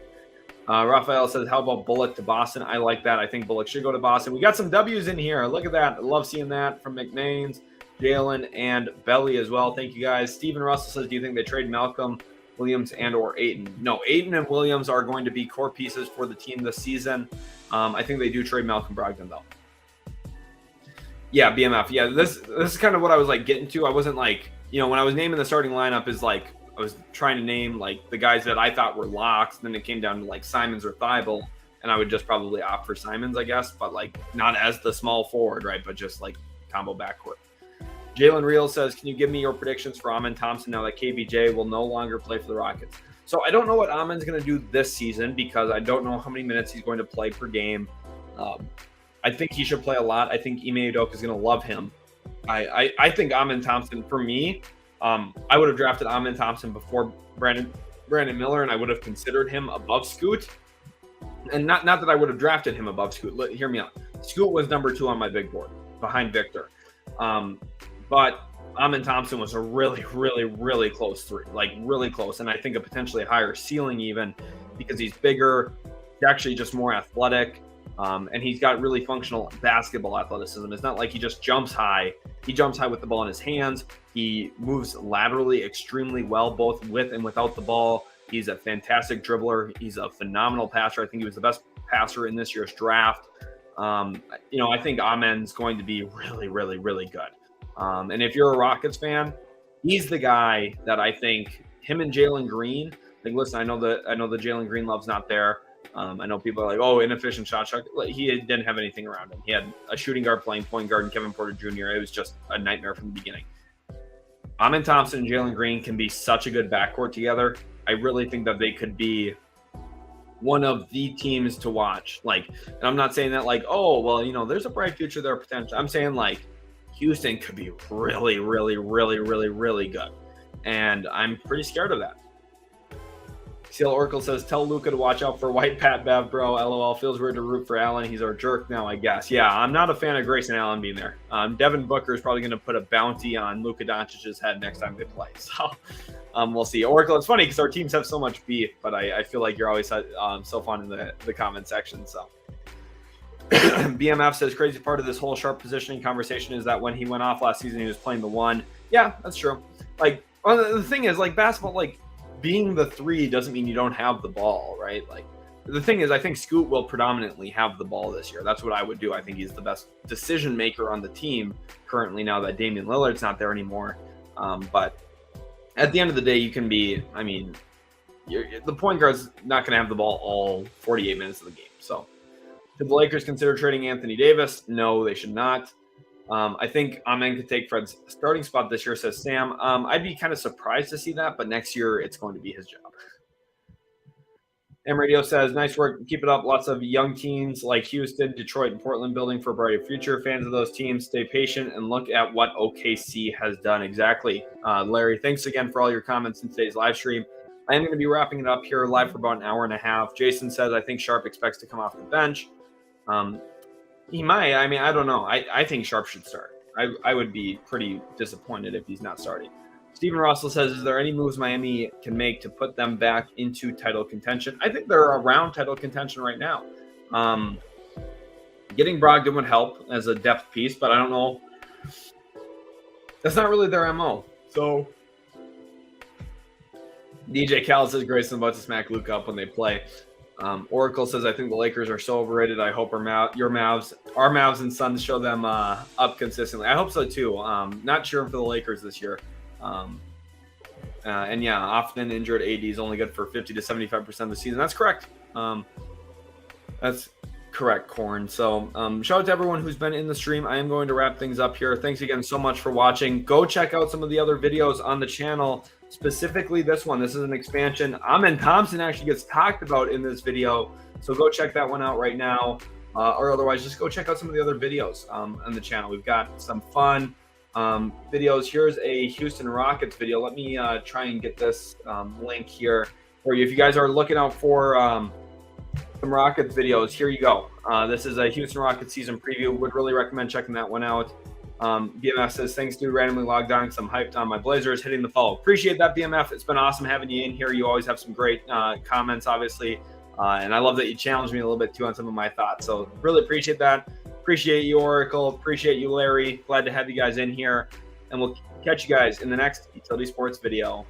Raphael says, how about Bullock to Boston? I like that. I think Bullock should go to Boston. We got some W's in here. Look at that. I love seeing that from McMains, Jalen, and Belly as well. Thank you, guys. Steven Russell says, do you think they trade Malcolm, Williams, and or Ayton? No, Ayton and Williams are going to be core pieces for the team this season. I think they do trade Malcolm Brogdon, though. Yeah, BMF. Yeah, this is kind of what I was like getting to. I wasn't like, when I was naming the starting lineup, is like I was trying to name like the guys that I thought were locks. Then it came down to like Simons or Thibault, and I would just probably opt for Simons, I guess, but like not as the small forward, right? But just like combo backcourt. Jalen Real says, can you give me your predictions for Amen Thompson now that KBJ will no longer play for the Rockets? So I don't know what Amen's going to do this season because I don't know how many minutes he's going to play per game. I think he should play a lot. I think Ime Udoka is going to love him. I think Amen Thompson, for me, I would have drafted Amen Thompson before Brandon Miller, and I would have considered him above Scoot. And not that I would have drafted him above Scoot. Hear me out. Scoot was number 2 on my big board behind Victor. But Amen Thompson was a really, really, really close 3, like really close. And I think a potentially higher ceiling even because he's bigger. He's actually just more athletic. And he's got really functional basketball athleticism. It's not like he just jumps high. He jumps high with the ball in his hands. He moves laterally extremely well, both with and without the ball. He's a fantastic dribbler. He's a phenomenal passer. I think he was the best passer in this year's draft. I think Amen's going to be really, really, really good. And if you're a Rockets fan, he's the guy that I think him and Jalen Green. Like, listen, I know the Jalen Green love's not there. I know people are like, oh, inefficient shot. He didn't have anything around him. He had a shooting guard playing point guard and Kevin Porter Jr. It was just a nightmare from the beginning. Amen Thompson and Jalen Green can be such a good backcourt together. I really think that they could be one of the teams to watch. Like, and I'm not saying that like, oh, well, there's a bright future there potential. I'm saying like Houston could be really, really, really, really, really good. And I'm pretty scared of that. Seal Oracle says, tell Luka to watch out for White Pat Bev, bro. LOL. Feels weird to root for Allen. He's our jerk now, I guess. Yeah, I'm not a fan of Grayson Allen being there. Devin Booker is probably going to put a bounty on Luka Doncic's head next time they play. So we'll see. Oracle, it's funny because our teams have so much beef, but I feel like you're always so fun in the comment section. So BMF says, crazy part of this whole sharp positioning conversation is that when he went off last season, he was playing the 1. Yeah, that's true. Like, well, the thing is, like, basketball, like, being the 3 doesn't mean you don't have the ball, right? Like, the thing is, I think Scoot will predominantly have the ball this year. That's what I would do. I think he's the best decision maker on the team currently now that Damian Lillard's not there anymore. But at the end of the day, you can be, I mean, the point guard's not going to have the ball all 48 minutes of the game. So should the Lakers consider trading Anthony Davis? No, they should not. I think Amen could take Fred's starting spot this year, says Sam. I'd be kind of surprised to see that, but next year it's going to be his job. M Radio says, nice work. Keep it up. Lots of young teams like Houston, Detroit, and Portland building for a brighter future. Fans of those teams, stay patient and look at what OKC has done. Exactly. Larry, thanks again for all your comments in today's live stream. I am going to be wrapping it up here live for about an hour and a half. Jason says, I think Sharp expects to come off the bench. He might. I mean, I don't know. I think Sharp should start. I would be pretty disappointed if he's not starting. Steven Russell says, is there any moves Miami can make to put them back into title contention? I think they're around title contention right now. Getting Brogdon would help as a depth piece, but I don't know. That's not really their MO. So DJ Cal says Grayson about to smack Luka up when they play. Oracle says, I think the Lakers are so overrated. I hope our Mavs and Suns show them up consistently. I hope so too. Not cheering for the Lakers this year. And yeah, often injured AD is only good for 50 to 75% of the season. That's correct. That's correct, Corn. So shout out to everyone who's been in the stream. I am going to wrap things up here. Thanks again so much for watching. Go check out some of the other videos on the channel, specifically this one. This is an expansion. Amen Thompson actually gets talked about in this video. So go check that one out right now. Or otherwise, just go check out some of the other videos on the channel. We've got some fun videos. Here's a Houston Rockets video. Let me try and get this link here for you. If you guys are looking out for some Rockets videos, here you go. This is a Houston Rockets season preview. Would really recommend checking that one out. BMF says, thanks, dude. Randomly logged on because I'm hyped on my Blazers hitting the follow. Appreciate that, BMF. It's been awesome having you in here. You always have some great comments, obviously. And I love that you challenged me a little bit too on some of my thoughts. So really appreciate that. Appreciate you, Oracle. Appreciate you, Larry. Glad to have you guys in here. And we'll catch you guys in the next Utility Sports video.